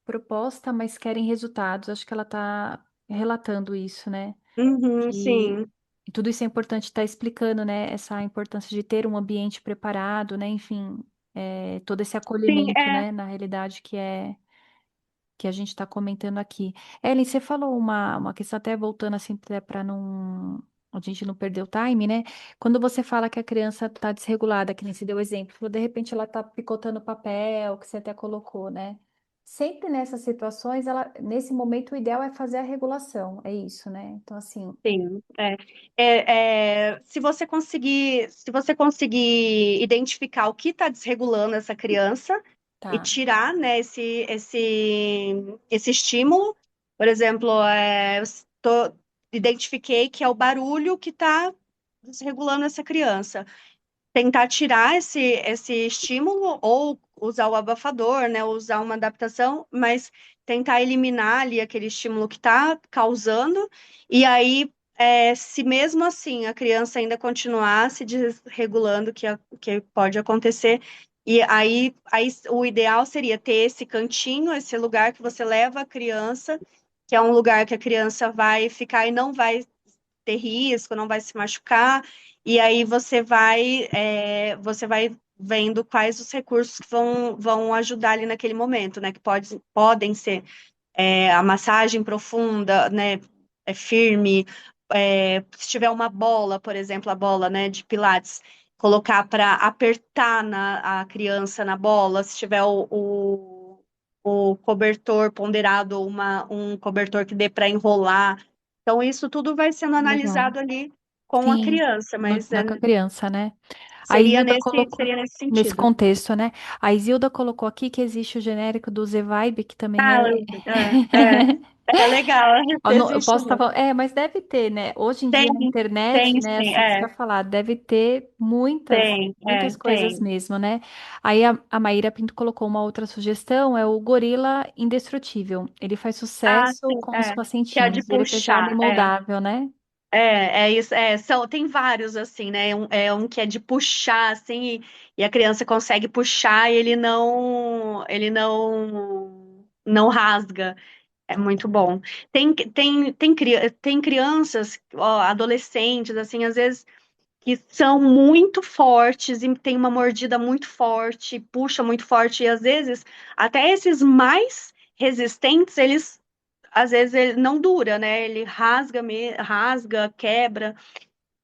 proposta, mas querem resultados. Acho que ela está relatando isso, né? uhum, Que sim. e tudo isso é importante estar explicando, né? Essa importância de ter um ambiente preparado, né? Enfim, todo esse Sim, acolhimento, né? Na realidade, que a gente está comentando aqui. Ellen, você falou uma questão, até voltando assim, para não. A gente não perder o time, né? Quando você fala que a criança está desregulada, que nem se deu o exemplo, falou, de repente ela está picotando papel, que você até colocou, né? Sempre nessas situações, nesse momento, o ideal é fazer a regulação, é isso, né? Então, assim, sim. Se você conseguir identificar o que está desregulando essa criança e tá. tirar, né, esse estímulo, por exemplo, identifiquei que é o barulho que está desregulando essa criança, tentar tirar esse estímulo ou usar o abafador, né, ou usar uma adaptação, mas tentar eliminar ali aquele estímulo que está causando, e aí, se mesmo assim a criança ainda continuar se desregulando, que pode acontecer, e aí o ideal seria ter esse cantinho, esse lugar que você leva a criança, que é um lugar que a criança vai ficar e não vai ter risco, não vai se machucar, e aí você vai vendo quais os recursos que vão ajudar ali naquele momento, né? Que podem ser a massagem profunda, né? Firme, se tiver uma bola, por exemplo, a bola, né, de Pilates, colocar para apertar a criança na bola, se tiver o cobertor ponderado, um cobertor que dê para enrolar. Então, isso tudo vai sendo Legal. analisado ali com a Sim, criança, mas com a criança, né? A Isilda colocou Seria nesse nesse sentido. contexto, né? A Isilda colocou aqui que existe o genérico do Z-Vibe, que também Ah, é. é legal, Eu, eu existe posso estar mesmo. falando. É, mas deve ter, né? Hoje em Tem, dia na internet, tem, né? sim, Assim, isso que eu ia falar, deve ter muitas coisas tem. mesmo, né? Aí a Maíra Pinto colocou uma outra sugestão, é o Gorila Indestrutível. Ele faz Ah, sucesso sim, com os que é a de pacientinhos. Ele é pesado e puxar, moldável, né? é isso, tem vários, assim, né, é um que é de puxar, assim, e a criança consegue puxar e não rasga, é muito bom. Tem crianças, ó, adolescentes, assim, às vezes, que são muito fortes e tem uma mordida muito forte, puxa muito forte, e às vezes, até esses mais resistentes, às vezes, ele não dura, né, ele rasga, quebra,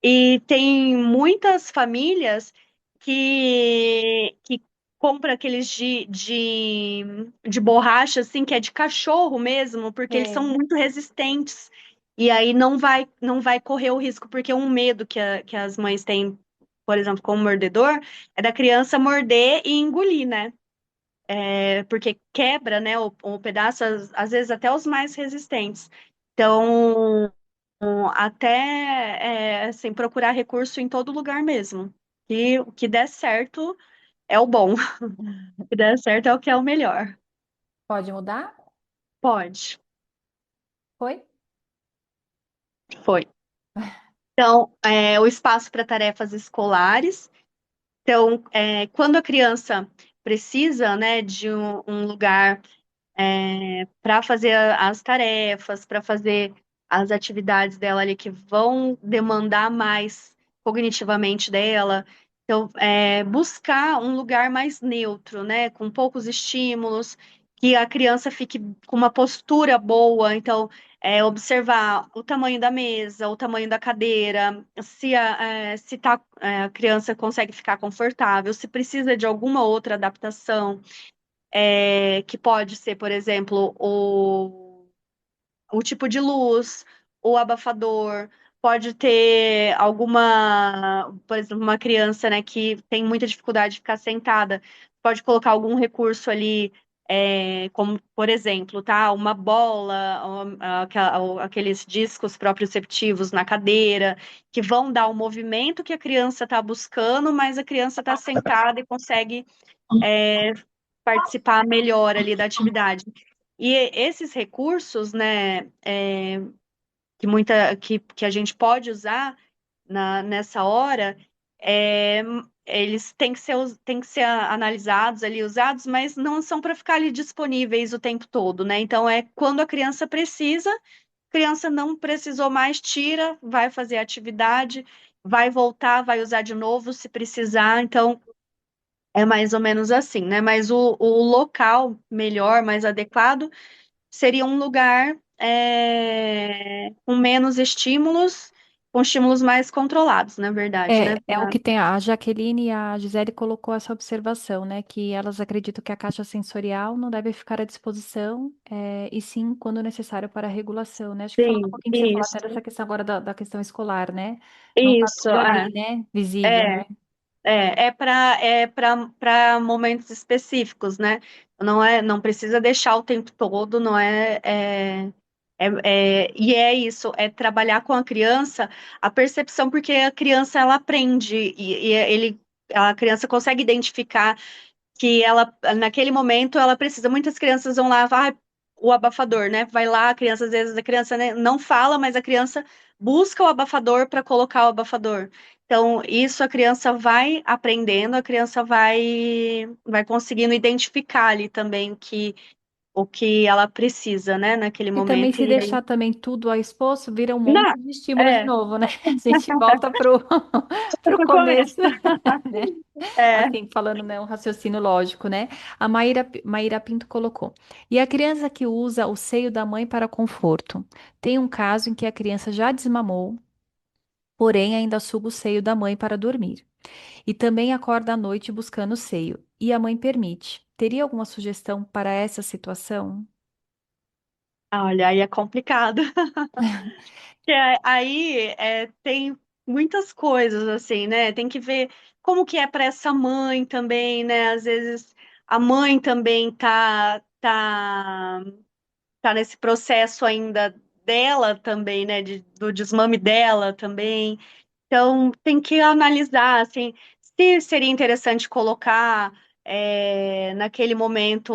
e tem muitas famílias que compram aqueles de borracha, assim, que é de cachorro mesmo, porque eles são Sei. muito resistentes. E aí não vai correr o risco, porque um medo que as mães têm, por exemplo, com o mordedor, é da criança morder e engolir, né? É porque quebra, né, o pedaço, às vezes até os mais resistentes. Então, até assim, procurar recurso em todo lugar mesmo. E o que der certo é o bom. O que der certo é o que é o melhor. Pode mudar? Pode. Foi? Foi. Então, o espaço para tarefas escolares. Então, quando a criança precisa, né, de um lugar para fazer as tarefas, para fazer as atividades dela ali que vão demandar mais cognitivamente dela. Então, buscar um lugar mais neutro, né, com poucos estímulos, que a criança fique com uma postura boa. Então, observar o tamanho da mesa, o tamanho da cadeira, se a criança consegue ficar confortável, se precisa de alguma outra adaptação que pode ser, por exemplo, o tipo de luz, o abafador, pode ter alguma, por exemplo, uma criança, né, que tem muita dificuldade de ficar sentada, pode colocar algum recurso ali, como, por exemplo, tá, uma bola, ou aqueles discos proprioceptivos na cadeira, que vão dar o movimento que a criança está buscando, mas a criança está sentada e consegue participar melhor ali da atividade. E esses recursos, né, que a gente pode usar nessa hora, é, eles têm que ser analisados ali, usados, mas não são para ficar ali disponíveis o tempo todo, né? Então é quando a criança precisa, a criança não precisou mais, tira, vai fazer a atividade, vai voltar, vai usar de novo se precisar. Então é mais ou menos assim, né? Mas o local melhor, mais adequado, seria um lugar com menos estímulos, com estímulos mais controlados, na verdade, né? É o que tem. A Jaqueline e a Gisele colocou essa observação, né? Que elas acreditam que a caixa sensorial não deve ficar à disposição, e sim quando necessário para a regulação, né? Acho que falando um Sim, pouquinho que você falou até dessa questão agora da questão escolar, né? Não tá isso, tudo ali, né? Visível, é, né? para momentos específicos, né? Não precisa deixar o tempo todo, não e é isso, é trabalhar com a criança a percepção, porque a criança ela aprende a criança consegue identificar que ela, naquele momento, ela precisa. Muitas crianças vão lá, vai o abafador, né? Vai lá, a criança, às vezes a criança, né, não fala, mas a criança busca o abafador para colocar o abafador. Então, isso a criança vai aprendendo, a criança vai conseguindo identificar ali também o que ela precisa, né, naquele E também momento. se E aí, deixar também tudo ao exposto, vira um não, monte de estímulo de é, novo, né? A gente volta pro no começo. começo, né? É. Assim, falando, né, um raciocínio lógico, né? A Maíra Pinto colocou. E a criança que usa o seio da mãe para conforto? Tem um caso em que a criança já desmamou, porém ainda suga o seio da mãe para dormir. E também acorda à noite buscando o seio. E a mãe permite. Teria alguma sugestão para essa situação? Olha, aí é complicado. Aí tem muitas coisas assim, né? Tem que ver como que é para essa mãe também, né? Às vezes a mãe também tá nesse processo ainda dela também, né? Do desmame dela também. Então, tem que analisar, assim, se seria interessante colocar naquele momento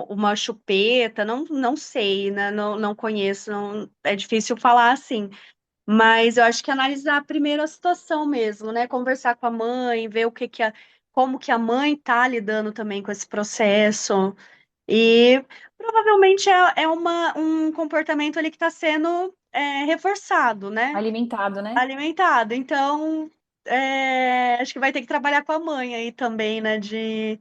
uma chupeta, não sei, né? Não conheço, é difícil falar assim. Mas eu acho que analisar primeiro a situação mesmo, né? Conversar com a mãe, ver como que a mãe tá lidando também com esse processo. E provavelmente um comportamento ali que está sendo reforçado, né? Alimentado, né? Alimentado. Então, acho que vai ter que trabalhar com a mãe aí também, né? De...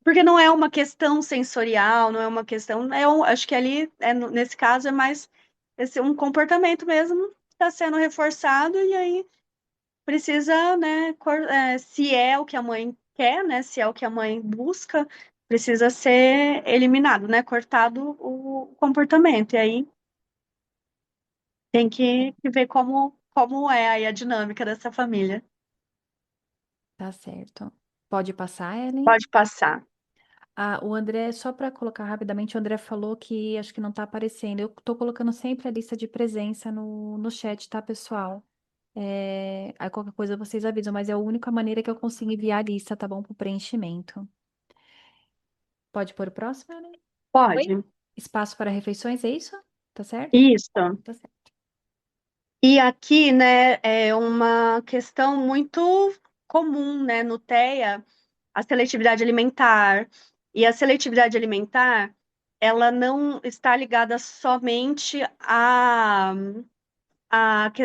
Porque não é uma questão sensorial, não é uma questão. Acho que ali, nesse caso, é mais um comportamento mesmo que está sendo reforçado, e aí precisa, né, se é o que a mãe quer, né, se é o que a mãe busca, precisa ser eliminado, né, cortado o comportamento. E aí tem que ver como é aí a dinâmica dessa família. Tá certo. Pode passar, Ellen? Pode passar. Ah, o André, só para colocar rapidamente, o André falou que acho que não está aparecendo. Eu estou colocando sempre a lista de presença no chat, tá, pessoal? Aí qualquer coisa vocês avisam, mas é a única maneira que eu consigo enviar a lista, tá bom? Para o preenchimento. Pode pôr o próximo, Ellen? Oi? Pode. Espaço para refeições, é isso? Tá certo? Isso. Tá certo. E aqui, né, é uma questão muito comum, né, no TEA, a seletividade alimentar. E a seletividade alimentar, ela não está ligada somente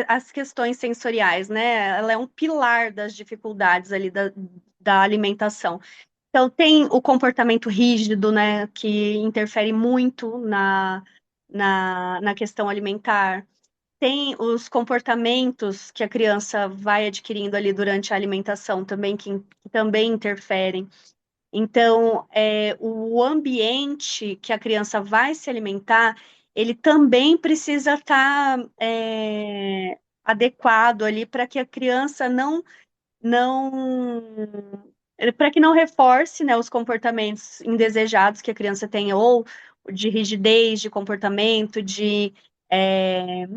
às questões sensoriais, né? Ela é um pilar das dificuldades ali da alimentação. Então, tem o comportamento rígido, né, que interfere muito na questão alimentar. Tem os comportamentos que a criança vai adquirindo ali durante a alimentação também, que também interferem. Então, o ambiente que a criança vai se alimentar, ele também precisa estar adequado ali para que a criança não para que não reforce, né, os comportamentos indesejados que a criança tem, ou de rigidez de comportamento, de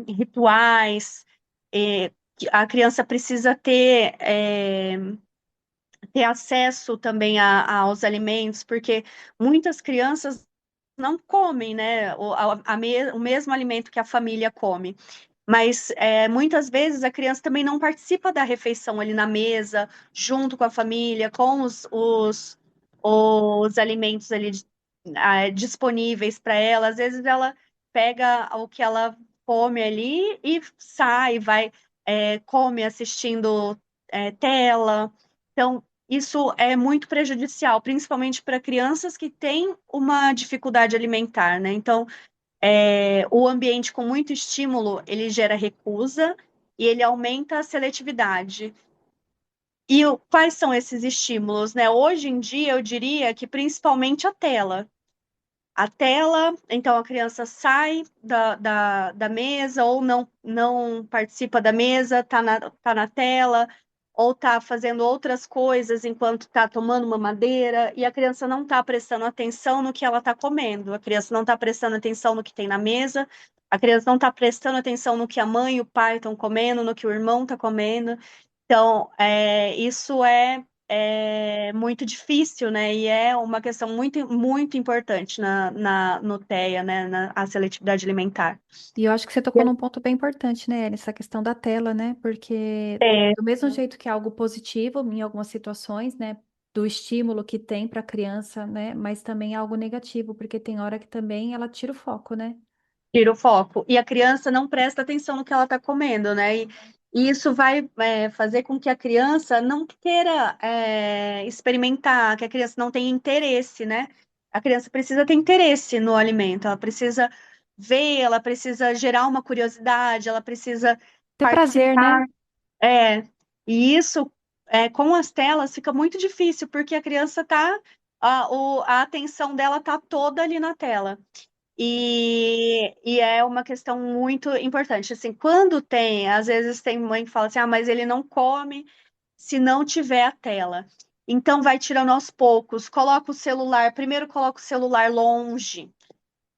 rituais. Que a criança precisa ter acesso também aos alimentos, porque muitas crianças não comem, né, o mesmo alimento que a família come. Mas muitas vezes a criança também não participa da refeição ali na mesa, junto com a família, com os alimentos ali disponíveis para ela. Às vezes ela pega o que ela come ali e sai, vai, come assistindo tela. Então, isso é muito prejudicial, principalmente para crianças que têm uma dificuldade alimentar, né? Então, o ambiente com muito estímulo, ele gera recusa e ele aumenta a seletividade. E quais são esses estímulos, né? Hoje em dia, eu diria que principalmente a tela. A tela, então a criança sai da mesa ou não participa da mesa, tá na tela, ou tá fazendo outras coisas enquanto está tomando uma madeira, e a criança não está prestando atenção no que ela está comendo, a criança não está prestando atenção no que tem na mesa, a criança não está prestando atenção no que a mãe e o pai estão comendo, no que o irmão está comendo. Então, isso é muito difícil, né? E é uma questão muito, muito importante no TEA, né? A seletividade alimentar. E eu acho que você tocou num ponto bem importante, né, nessa questão da tela, né? Porque É, do mesmo jeito que é algo positivo em algumas situações, né, do estímulo que tem para a criança, né, mas também é algo negativo, porque tem hora que também ela tira o foco, né? tira o foco. E a criança não presta atenção no que ela está comendo, né? E isso vai, fazer com que a criança não queira, experimentar, que a criança não tenha interesse, né? A criança precisa ter interesse no alimento, ela precisa ver, ela precisa gerar uma curiosidade, ela precisa Ter prazer, né? participar. É, e isso, com as telas fica muito difícil, porque a criança a atenção dela tá toda ali na tela. E é uma questão muito importante. Assim, quando tem, às vezes tem mãe que fala assim, ah, mas ele não come se não tiver a tela. Então vai tirando aos poucos, coloca o celular, primeiro coloca o celular longe,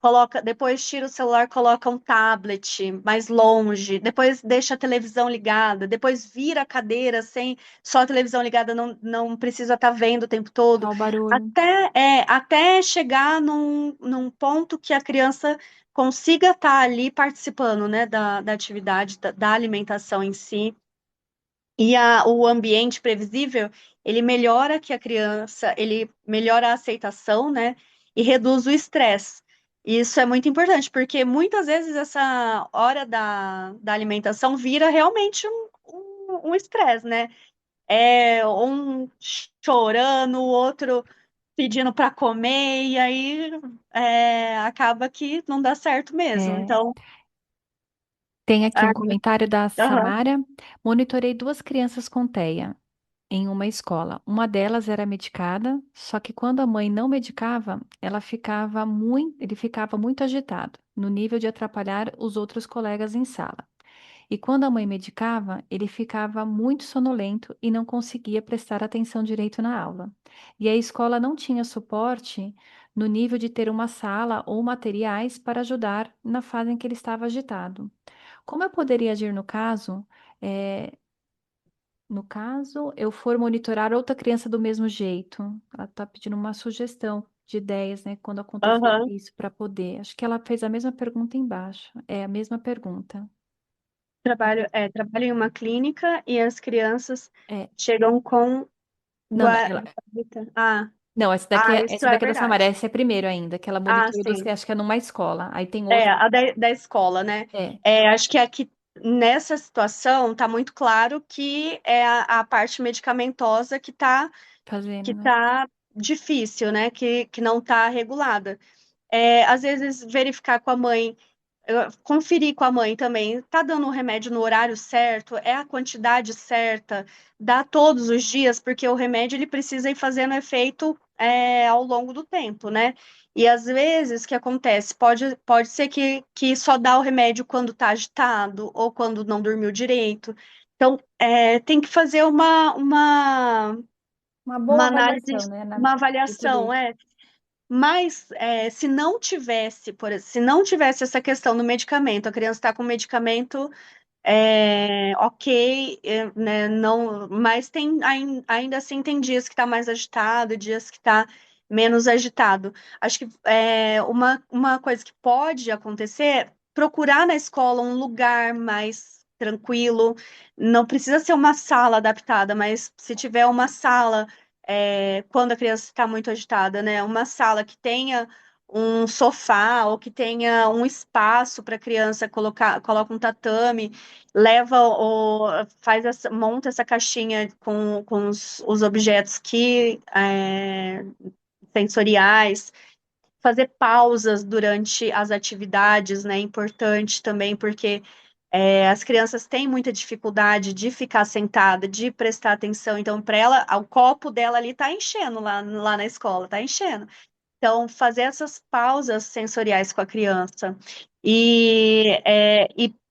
coloca, depois tira o celular, coloca um tablet mais longe, depois deixa a televisão ligada, depois vira a cadeira sem só a televisão ligada, não precisa estar vendo o tempo todo, Só o barulho. até chegar num ponto que a criança consiga estar ali participando, né, da atividade, da alimentação em si. E o ambiente previsível, ele melhora que a criança, ele melhora a aceitação, né? E reduz o estresse. E isso é muito importante, porque muitas vezes essa hora da alimentação vira realmente um estresse, né? É um chorando, o outro pedindo para comer, e aí acaba que não dá certo mesmo. É, Então, tem aqui ah, um comentário da aham, Samara. Monitorei duas crianças com TEA em uma escola. Uma delas era medicada, só que quando a mãe não medicava, ele ficava muito agitado, no nível de atrapalhar os outros colegas em sala. E quando a mãe medicava, ele ficava muito sonolento e não conseguia prestar atenção direito na aula. E a escola não tinha suporte no nível de ter uma sala ou materiais para ajudar na fase em que ele estava agitado. Como eu poderia agir no caso? eh, no caso, eu for monitorar outra criança do mesmo jeito. Ela está pedindo uma sugestão de ideias, né? Quando acontecer aham. isso, para poder. Acho que ela fez a mesma pergunta embaixo. É a mesma pergunta. Trabalho em uma clínica e as crianças É. chegam com Não, não, Ah, não, isso essa é daqui é da Samara, verdade. essa é primeiro ainda, que ela Ah, monitorou duas, sim. acho que é numa escola. Aí tem É, outra. a da escola, né? É, Acho que aqui nessa situação está muito claro que é a parte medicamentosa fazendo, que né? tá difícil, né? Que não está regulada. Às vezes verificar com a mãe, conferir com a mãe também, tá dando o remédio no horário certo, é a quantidade certa, dá todos os dias, porque o remédio ele precisa ir fazendo efeito ao longo do tempo, né? E às vezes o que acontece? Pode ser que só dá o remédio quando tá agitado ou quando não dormiu direito. Então, tem que fazer Uma boa uma análise, avaliação, né, uma de tudo avaliação, isso. mas se não tivesse, se não tivesse essa questão do medicamento, a criança está com medicamento, ok, né, não, mas ainda assim tem dias que está mais agitado, dias que está menos agitado. Acho que uma coisa que pode acontecer é procurar na escola um lugar mais tranquilo, não precisa ser uma sala adaptada, mas se tiver uma sala, quando a criança está muito agitada, né, uma sala que tenha um sofá ou que tenha um espaço para a criança coloca um tatame, monta essa caixinha com os objetos sensoriais, fazer pausas durante as atividades, né? É importante também, porque as crianças têm muita dificuldade de ficar sentada, de prestar atenção. Então, para ela, o copo dela ali está enchendo lá na escola, está enchendo. Então, fazer essas pausas sensoriais com a criança e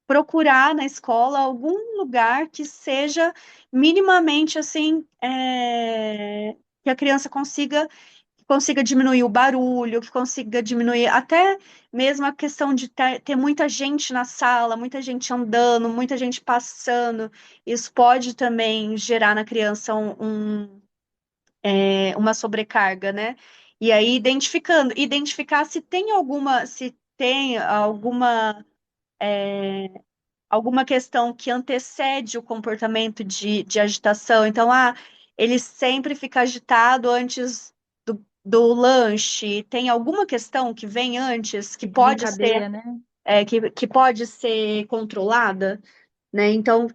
procurar na escola algum lugar que seja minimamente assim, que a criança consiga diminuir o barulho, que consiga diminuir até mesmo a questão de ter muita gente na sala, muita gente andando, muita gente passando. Isso pode também gerar na criança uma sobrecarga, né? E aí identificar se tem alguma questão que antecede o comportamento de agitação. Então, ele sempre fica agitado antes do lanche. Tem alguma questão que vem antes Que desencadeia, né? que pode ser controlada, né? Então,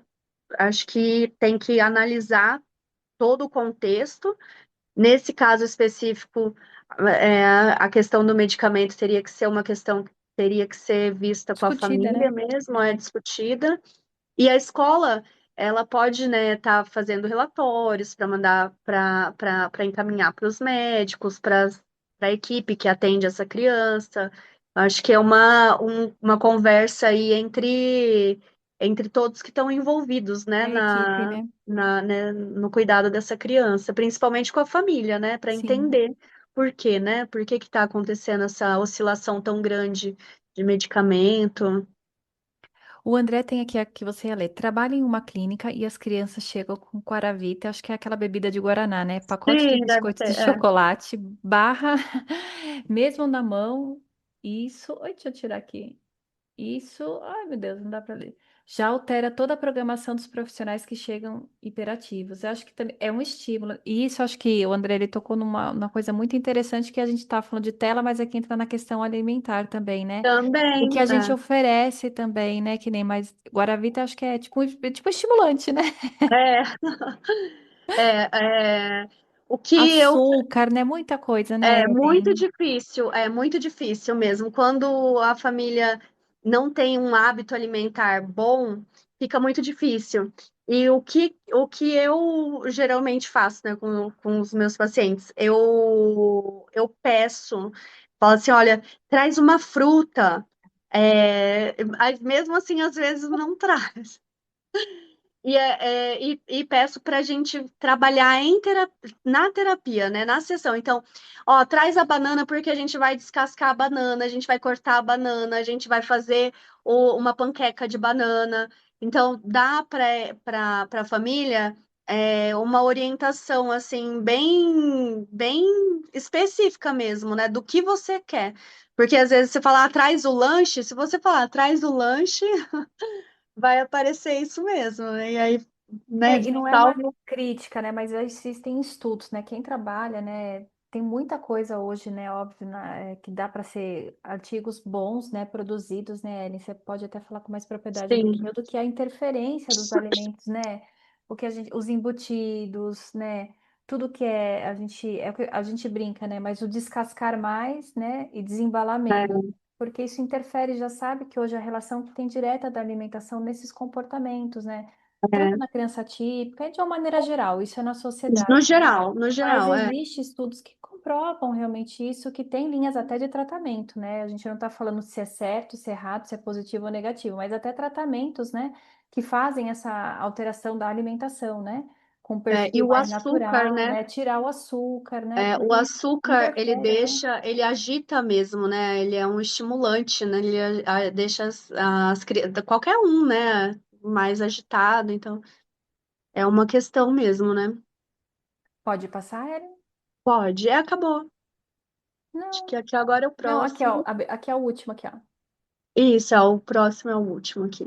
acho que tem que analisar todo o contexto. Nesse caso específico, a questão do medicamento teria que ser uma questão que teria que ser vista com a Discutida, família né? mesmo, discutida. E a escola, ela pode, né, estar fazendo relatórios para mandar para encaminhar para os médicos, para a equipe que atende essa criança. Acho que é uma conversa aí entre todos que estão envolvidos, né, É a equipe, né? né, no cuidado dessa criança, principalmente com a família, né, para Sim. entender por quê, né? Por que que está acontecendo essa oscilação tão grande de medicamento? O André tem aqui a que você ia ler. Trabalha em uma clínica e as crianças chegam com Guaravita, acho que é aquela bebida de Guaraná, né? Pacote de Sim, deve biscoitos de ser. É. chocolate, barra, mesmo na mão. Isso. Oi, deixa eu tirar aqui. Isso, ai meu Deus, não dá para ler. Já altera toda a programação dos profissionais que chegam hiperativos. Eu acho que também é um estímulo. E isso, acho que o André ele tocou numa coisa muito interessante que a gente está falando de tela, mas aqui entra na questão alimentar também, né? O que Também, a gente oferece também, né? Que nem mais Guaravita, acho que é tipo estimulante, né? é, o que eu Açúcar, né? Muita coisa, né? Tem. É muito difícil mesmo. Quando a família não tem um hábito alimentar bom, fica muito difícil. E o que eu geralmente faço, né, com os meus pacientes, eu peço, falo assim, olha, traz uma fruta. Aí mesmo assim, às vezes não traz. E peço para a gente trabalhar na terapia, né? Na sessão. Então, ó, traz a banana porque a gente vai descascar a banana, a gente vai cortar a banana, a gente vai fazer uma panqueca de banana. Então, dá para a família uma orientação assim bem específica mesmo, né? Do que você quer. Porque às vezes você fala, traz o lanche, se você falar, traz o lanche vai aparecer isso mesmo. E aí, né, É, e não é uma salvo. crítica, né? Mas existem estudos, né? Quem trabalha, né? Tem muita coisa hoje, né? Óbvio, que dá para ser artigos bons, né? Produzidos, né, Ellen? Você pode até falar com mais propriedade do que Sim, eu, do que a interferência dos alimentos, né? O que a gente, os embutidos, né? Tudo que é o que a gente brinca, né? Mas o descascar mais, né? E desembalar menos. é, Porque isso interfere, já sabe que hoje a relação que tem direta da alimentação nesses comportamentos, né? Tanto é. na criança típica e de uma maneira geral, isso é na No sociedade, né? geral, no Mas geral, é. existem estudos que comprovam realmente isso, que tem linhas até de tratamento, né? A gente não está falando se é certo, se é errado, se é positivo ou negativo, mas até tratamentos, né, que fazem essa alteração da alimentação, né? Com um E perfil o mais açúcar, natural, né? né? Tirar o açúcar, né? O Porque açúcar, ele interfere, né? deixa, ele agita mesmo, né? Ele é um estimulante, né? Ele deixa qualquer um, né? Mais agitado. Então, é uma questão mesmo, né? Pode passar, Ellen? Pode. Acabou. Acho Não, que aqui agora é o não, aqui, ó, próximo. aqui é o último, aqui, ó. Isso, o próximo é o último aqui.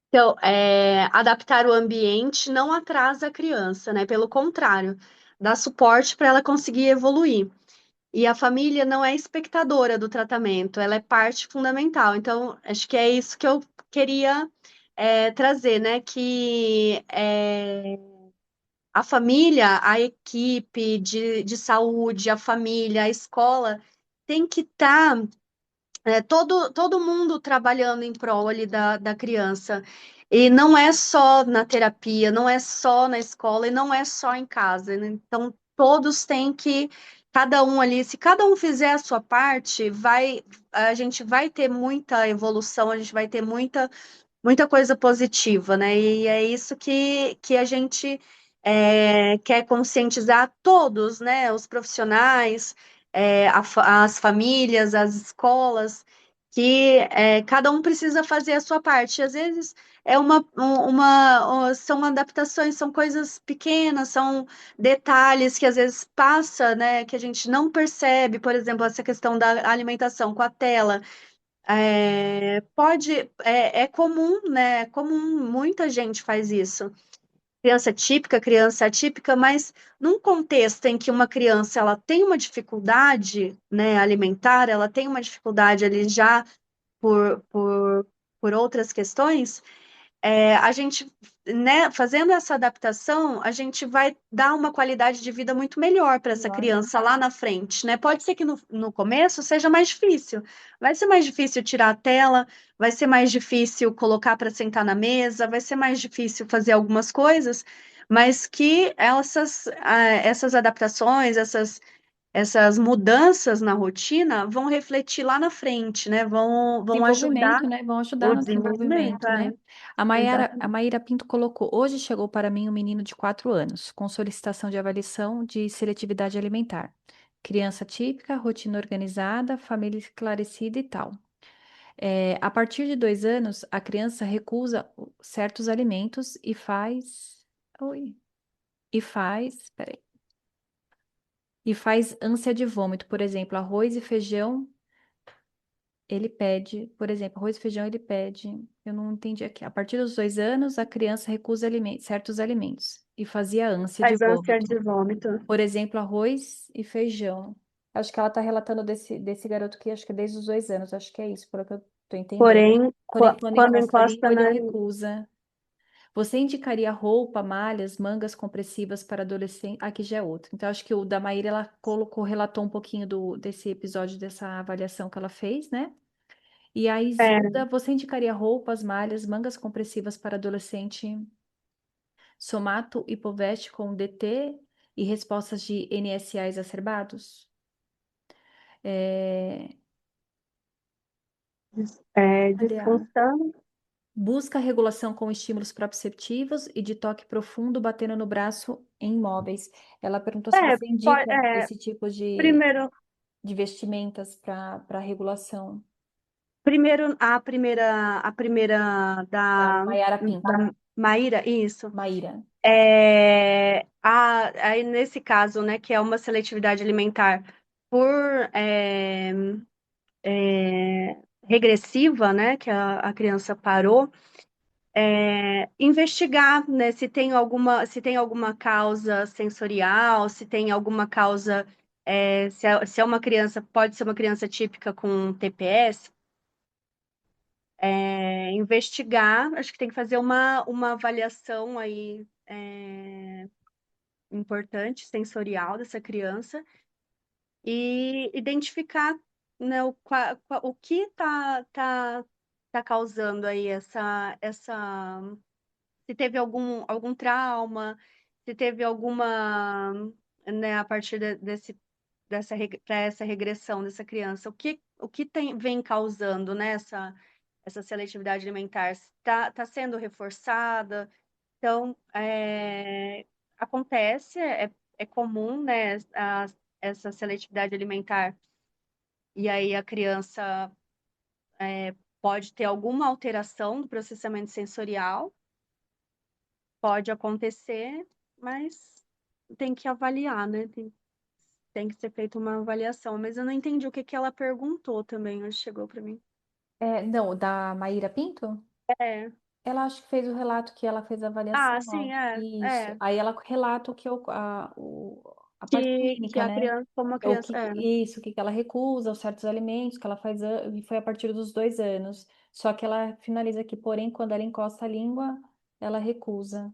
Então, adaptar o ambiente não atrasa a criança, né? Pelo contrário, dá suporte para ela conseguir evoluir. E a família não é espectadora do tratamento, ela é parte fundamental. Então, acho que é isso que eu queria trazer, né? Que a família, a equipe de saúde, a família, a escola tem que estar todo mundo trabalhando em prol ali da criança. E não é só na terapia, não é só na escola e não é só em casa, né? Então, todos têm que, cada um ali, se cada um fizer a sua parte, a gente vai ter muita evolução, a gente vai ter muita coisa positiva, né? E é isso que a gente quer conscientizar todos, né? Os profissionais, as famílias, as escolas, que cada um precisa fazer a sua parte. Às vezes são adaptações, são coisas pequenas, são detalhes que às vezes passa, né? Que a gente não percebe, por exemplo, essa questão da alimentação com a tela. É comum, né? É comum, muita gente faz isso. Criança atípica, mas num contexto em que uma criança ela tem uma dificuldade, né, alimentar, ela tem uma dificuldade ali já por, por, por outras questões, a gente, né, fazendo essa adaptação, a gente vai dar uma qualidade de vida muito melhor para essa Melhor, né? criança lá na frente, né? Pode ser que no começo seja mais difícil. Vai ser mais difícil tirar a tela, vai ser mais difícil colocar para sentar na mesa, vai ser mais difícil fazer algumas coisas, mas que essas adaptações, essas mudanças na rotina vão refletir lá na frente, né? Vão ajudar Desenvolvimento, né? Vão ajudar o no desenvolvimento, desenvolvimento, né? A exatamente. Maíra Pinto colocou: hoje chegou para mim um menino de 4 anos, com solicitação de avaliação de seletividade alimentar. Criança típica, rotina organizada, família esclarecida e tal. A partir de 2 anos, a criança recusa certos alimentos e faz. Oi. Peraí. E faz ânsia de vômito, por exemplo, arroz e feijão. Ele pede, por exemplo, arroz e feijão, ele pede. Eu não entendi aqui. A partir dos 2 anos, a criança recusa certos alimentos e fazia ânsia de Faz ânsia de vômito. vômito. Por exemplo, arroz e feijão. Acho que ela está relatando desse garoto que acho que é desde os 2 anos. Acho que é isso, pelo que eu estou entendendo. Porém, Porém, quando quando encosta a encosta língua, ele na. recusa. Você indicaria roupa, malhas, mangas compressivas para adolescente? Aqui já é outro. Então, acho que o da Maíra, ela colocou, relatou um pouquinho desse episódio, dessa avaliação que ela fez, né? E a É, Isilda, você indicaria roupas, malhas, mangas compressivas para adolescente, somato hipoveste com DT e respostas de NSA exacerbados? É, cadê a... disfunção. Busca regulação com estímulos proprioceptivos e de toque profundo batendo no braço em imóveis. Ela perguntou se É, você indica é, esse tipo primeiro, de vestimentas para regulação a primeira da da, Maiara Pinto. da Maíra, isso. Maíra. Aí nesse caso, né, que é uma seletividade alimentar por é, regressiva, né, que a criança parou, investigar, né, se tem alguma causa sensorial, se tem alguma causa, se é uma criança, pode ser uma criança típica com TPS, investigar, acho que tem que fazer uma avaliação aí importante, sensorial dessa criança e identificar, né, o que tá causando aí se teve algum trauma, se teve alguma, né, a partir para essa regressão dessa criança, o que vem causando, né, essa seletividade alimentar? Está sendo reforçada? Então, acontece, é comum, né, essa seletividade alimentar, e aí a criança pode ter alguma alteração do processamento sensorial, pode acontecer, mas tem que avaliar, né? Tem que ser feita uma avaliação. Mas eu não entendi o que que ela perguntou também, hoje chegou para mim. Não, da Maíra Pinto? É. Ela acho que fez o relato que ela fez a Ah, avaliação, sim, ó. Isso. é. Aí ela relata a parte Que clínica, a né? criança, como a O criança, que, isso, o que que ela recusa, os certos alimentos que ela faz, e foi a partir dos 2 anos. Só que ela finaliza aqui, porém, quando ela encosta a língua, ela recusa.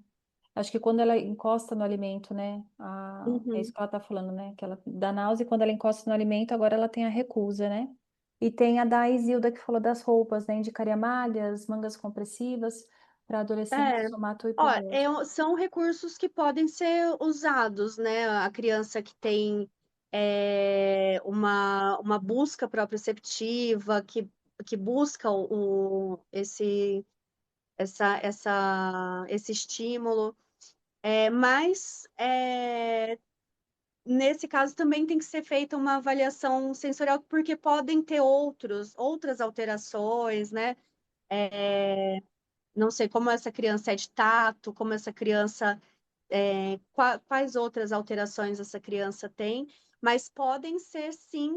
Acho que quando ela encosta no alimento, né? É isso Uhum. que ela tá falando, né? Que ela dá náusea e quando ela encosta no alimento, agora ela tem a recusa, né? E tem a da Isilda que falou das roupas, né? Indicaria malhas, mangas compressivas para adolescente É. somato Ó, hipoveste. são recursos que podem ser usados, né? A criança que tem uma busca proprioceptiva, que busca esse estímulo. Mas nesse caso também tem que ser feita uma avaliação sensorial, porque podem ter outras alterações, né? Não sei como essa criança é de tato, como essa criança, quais outras alterações essa criança tem, mas podem ser sim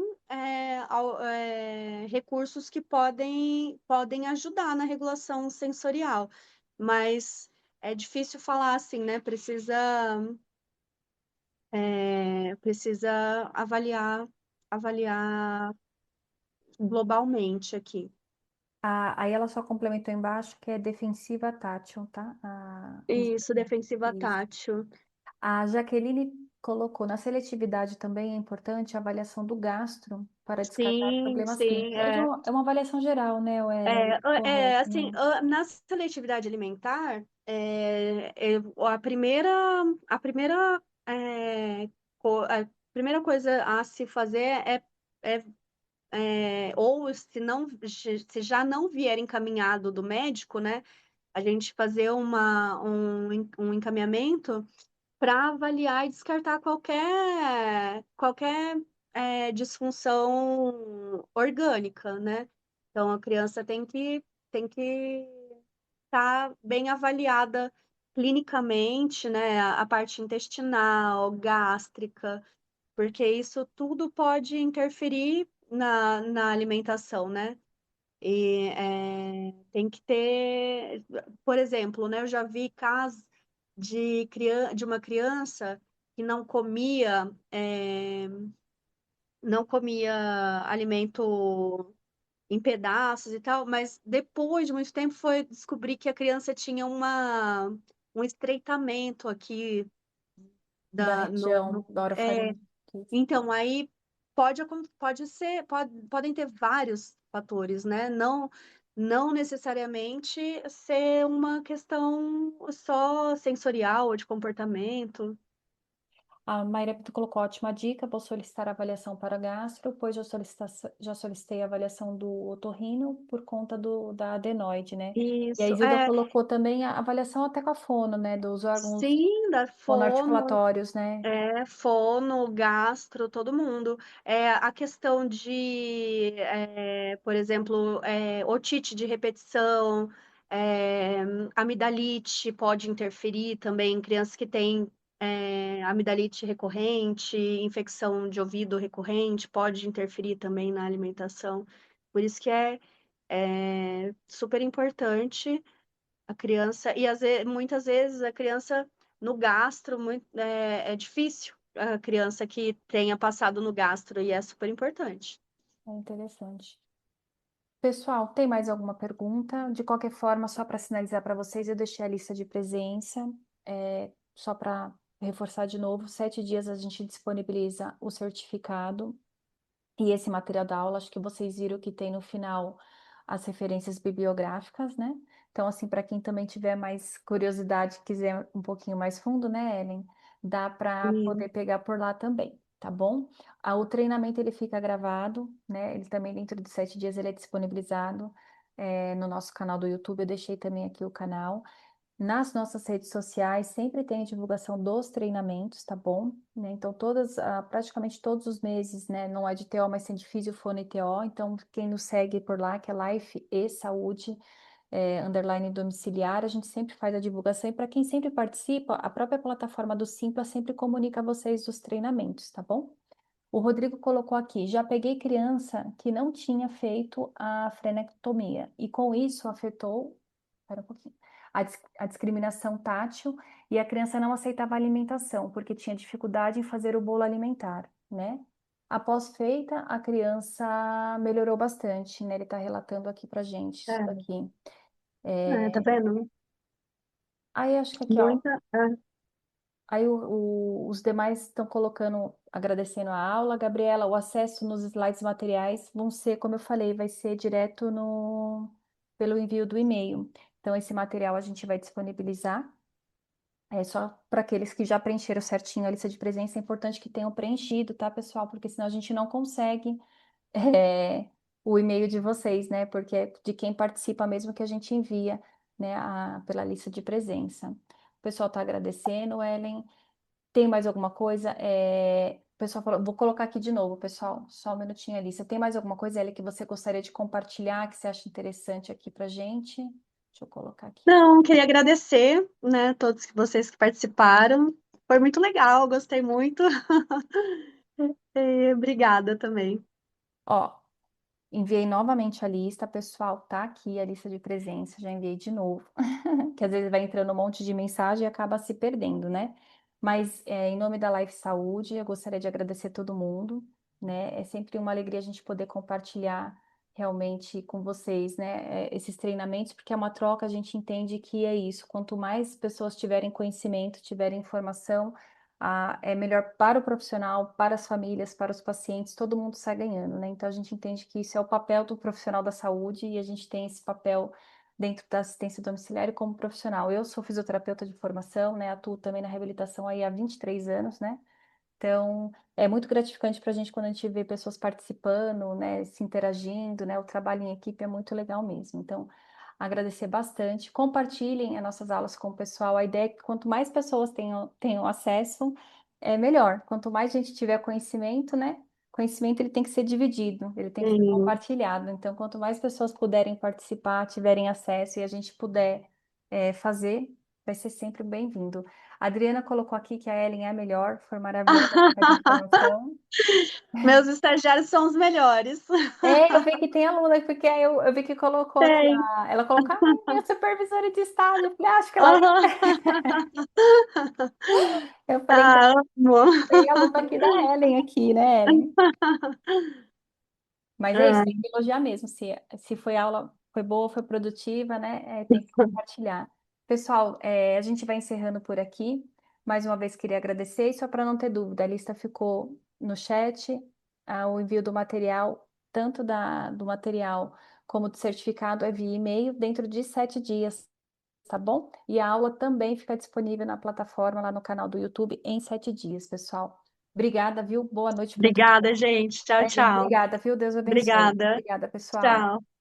recursos que podem ajudar na regulação sensorial, mas é difícil falar assim, né? Precisa avaliar globalmente aqui. Aí ela só complementou embaixo que é defensiva tátil, tá? Isso, defensiva Isso. tátil. A Jaqueline colocou, na seletividade também é importante a avaliação do gastro para descartar Sim, problemas sim, clínicos. É uma avaliação geral, né? Ou é correto, assim, né? na seletividade alimentar, a primeira primeira coisa a se fazer é, ou se não, se já não vier encaminhado do médico, né, a gente fazer um encaminhamento para avaliar e descartar qualquer disfunção orgânica, né? Então a criança tem que estar bem avaliada clinicamente, né? A parte intestinal, gástrica, porque isso tudo pode interferir na alimentação, né? E tem que ter, por exemplo, né, eu já vi casos de uma criança que não comia alimento em pedaços e tal, mas depois de muito tempo foi descobrir que a criança tinha um estreitamento aqui Da da, no, região no- da é, orofaringe. então, aí podem ter vários fatores, né? Não necessariamente ser uma questão só sensorial ou de comportamento. A Maíra Pinto colocou ótima dica, vou solicitar avaliação para gastro, pois já solicitei a avaliação do otorrino por conta da adenoide, né? E a Isso, Isilda colocou também a avaliação até com a fono, né? Dos órgãos sim, da fono, fonoarticulatórios, né? fono, gastro, todo mundo. A questão por exemplo, otite de repetição, é, amidalite pode interferir também em crianças que têm amidalite recorrente, infecção de ouvido recorrente, pode interferir também na alimentação. Por isso que é super importante a criança, e muitas vezes a criança no gastro, é difícil a criança que tenha passado no gastro, e é super importante. É interessante. Pessoal, tem mais alguma pergunta? De qualquer forma, só para sinalizar para vocês, eu deixei a lista de presença, só para reforçar de novo, 7 dias a gente disponibiliza o certificado e esse material da aula. Acho que vocês viram que tem no final as referências bibliográficas, né? Então, assim, para quem também tiver mais curiosidade, quiser um pouquinho mais fundo, né, Ellen? Dá para Sim. poder pegar por lá também, tá bom? O treinamento ele fica gravado, né? Ele também dentro de 7 dias ele é disponibilizado no nosso canal do YouTube. Eu deixei também aqui o canal. Nas nossas redes sociais sempre tem a divulgação dos treinamentos, tá bom? Né? Então, praticamente todos os meses, né? Não é de TO, mas tem de Físio, Fono e TO. Então, quem nos segue por lá, que é Life e Saúde, underline domiciliar, a gente sempre faz a divulgação. E para quem sempre participa, a própria plataforma do Simpla sempre comunica a vocês dos treinamentos, tá bom? O Rodrigo colocou aqui, já peguei criança que não tinha feito a frenectomia e com isso afetou, espera um pouquinho, a discriminação tátil e a criança não aceitava a alimentação porque tinha dificuldade em fazer o bolo alimentar, né? Após feita, a criança melhorou bastante, né? Ele está relatando aqui pra gente isso É, daqui. tá vendo? Aí acho que aqui, ó, Muita. aí os demais estão colocando, agradecendo a aula. Gabriela, o acesso nos slides materiais vão ser, como eu falei, vai ser direto pelo envio do e-mail. Então, esse material a gente vai disponibilizar. É só para aqueles que já preencheram certinho a lista de presença. É importante que tenham preenchido, tá, pessoal? Porque senão a gente não consegue o e-mail de vocês, né? Porque é de quem participa mesmo que a gente envia, né, pela lista de presença. O pessoal está agradecendo, Ellen. Tem mais alguma coisa? O pessoal falou, vou colocar aqui de novo, pessoal, só um minutinho ali. Você tem mais alguma coisa, Eli, que você gostaria de compartilhar, que você acha interessante aqui pra gente? Deixa eu colocar aqui. Não, queria agradecer, né, todos vocês que participaram. Foi muito legal, gostei muito. E obrigada também. Ó, enviei novamente a lista, pessoal, tá aqui a lista de presença, já enviei de novo. Que às vezes vai entrando um monte de mensagem e acaba se perdendo, né? Mas em nome da Life Saúde, eu gostaria de agradecer todo mundo, né? É sempre uma alegria a gente poder compartilhar realmente com vocês, né? Esses treinamentos, porque é uma troca, a gente entende que é isso. Quanto mais pessoas tiverem conhecimento, tiverem informação, é melhor para o profissional, para as famílias, para os pacientes, todo mundo sai ganhando, né? Então a gente entende que isso é o papel do profissional da saúde e a gente tem esse papel dentro da assistência domiciliar e como profissional. Eu sou fisioterapeuta de formação, né? Atuo também na reabilitação aí há 23 anos, né? Então, é muito gratificante para a gente quando a gente vê pessoas participando, né, se interagindo, né, o trabalho em equipe é muito legal mesmo. Então, agradecer bastante. Compartilhem as nossas aulas com o pessoal. A ideia é que quanto mais pessoas tenham acesso, é melhor. Quanto mais gente tiver conhecimento, né, conhecimento ele tem que ser dividido, ele tem que ser Sim. compartilhado. Então, quanto mais pessoas puderem participar, tiverem acesso e a gente puder, fazer, vai ser sempre bem-vindo. A Adriana colocou aqui que a Ellen é a melhor, foi maravilhosa a troca de informação. Meus estagiários são os melhores. Eu vi que tem aluna, porque aí eu vi que colocou aqui, Tem. ela colocou, minha supervisora de estágio. Eu falei, acho que ela Aham. Eu falei, então, Ah, amo. tem aluna aqui da Ellen aqui, né, Ellen? Mas é isso, Ah, tem que elogiar mesmo. Se foi aula, foi boa, foi produtiva, né? Tem que compartilhar. Pessoal, a gente vai encerrando por aqui. Mais uma vez queria agradecer, e só para não ter dúvida, a lista ficou no chat, o envio do material, tanto do material como do certificado, é via e-mail dentro de 7 dias, tá bom? E a aula também fica disponível na plataforma, lá no canal do YouTube, em 7 dias, pessoal. Obrigada, viu? Boa noite para todo obrigada, mundo. gente. Tchau, Ellen, tchau. obrigada, viu? Deus abençoe. Obrigada. Obrigada, pessoal. Tchau.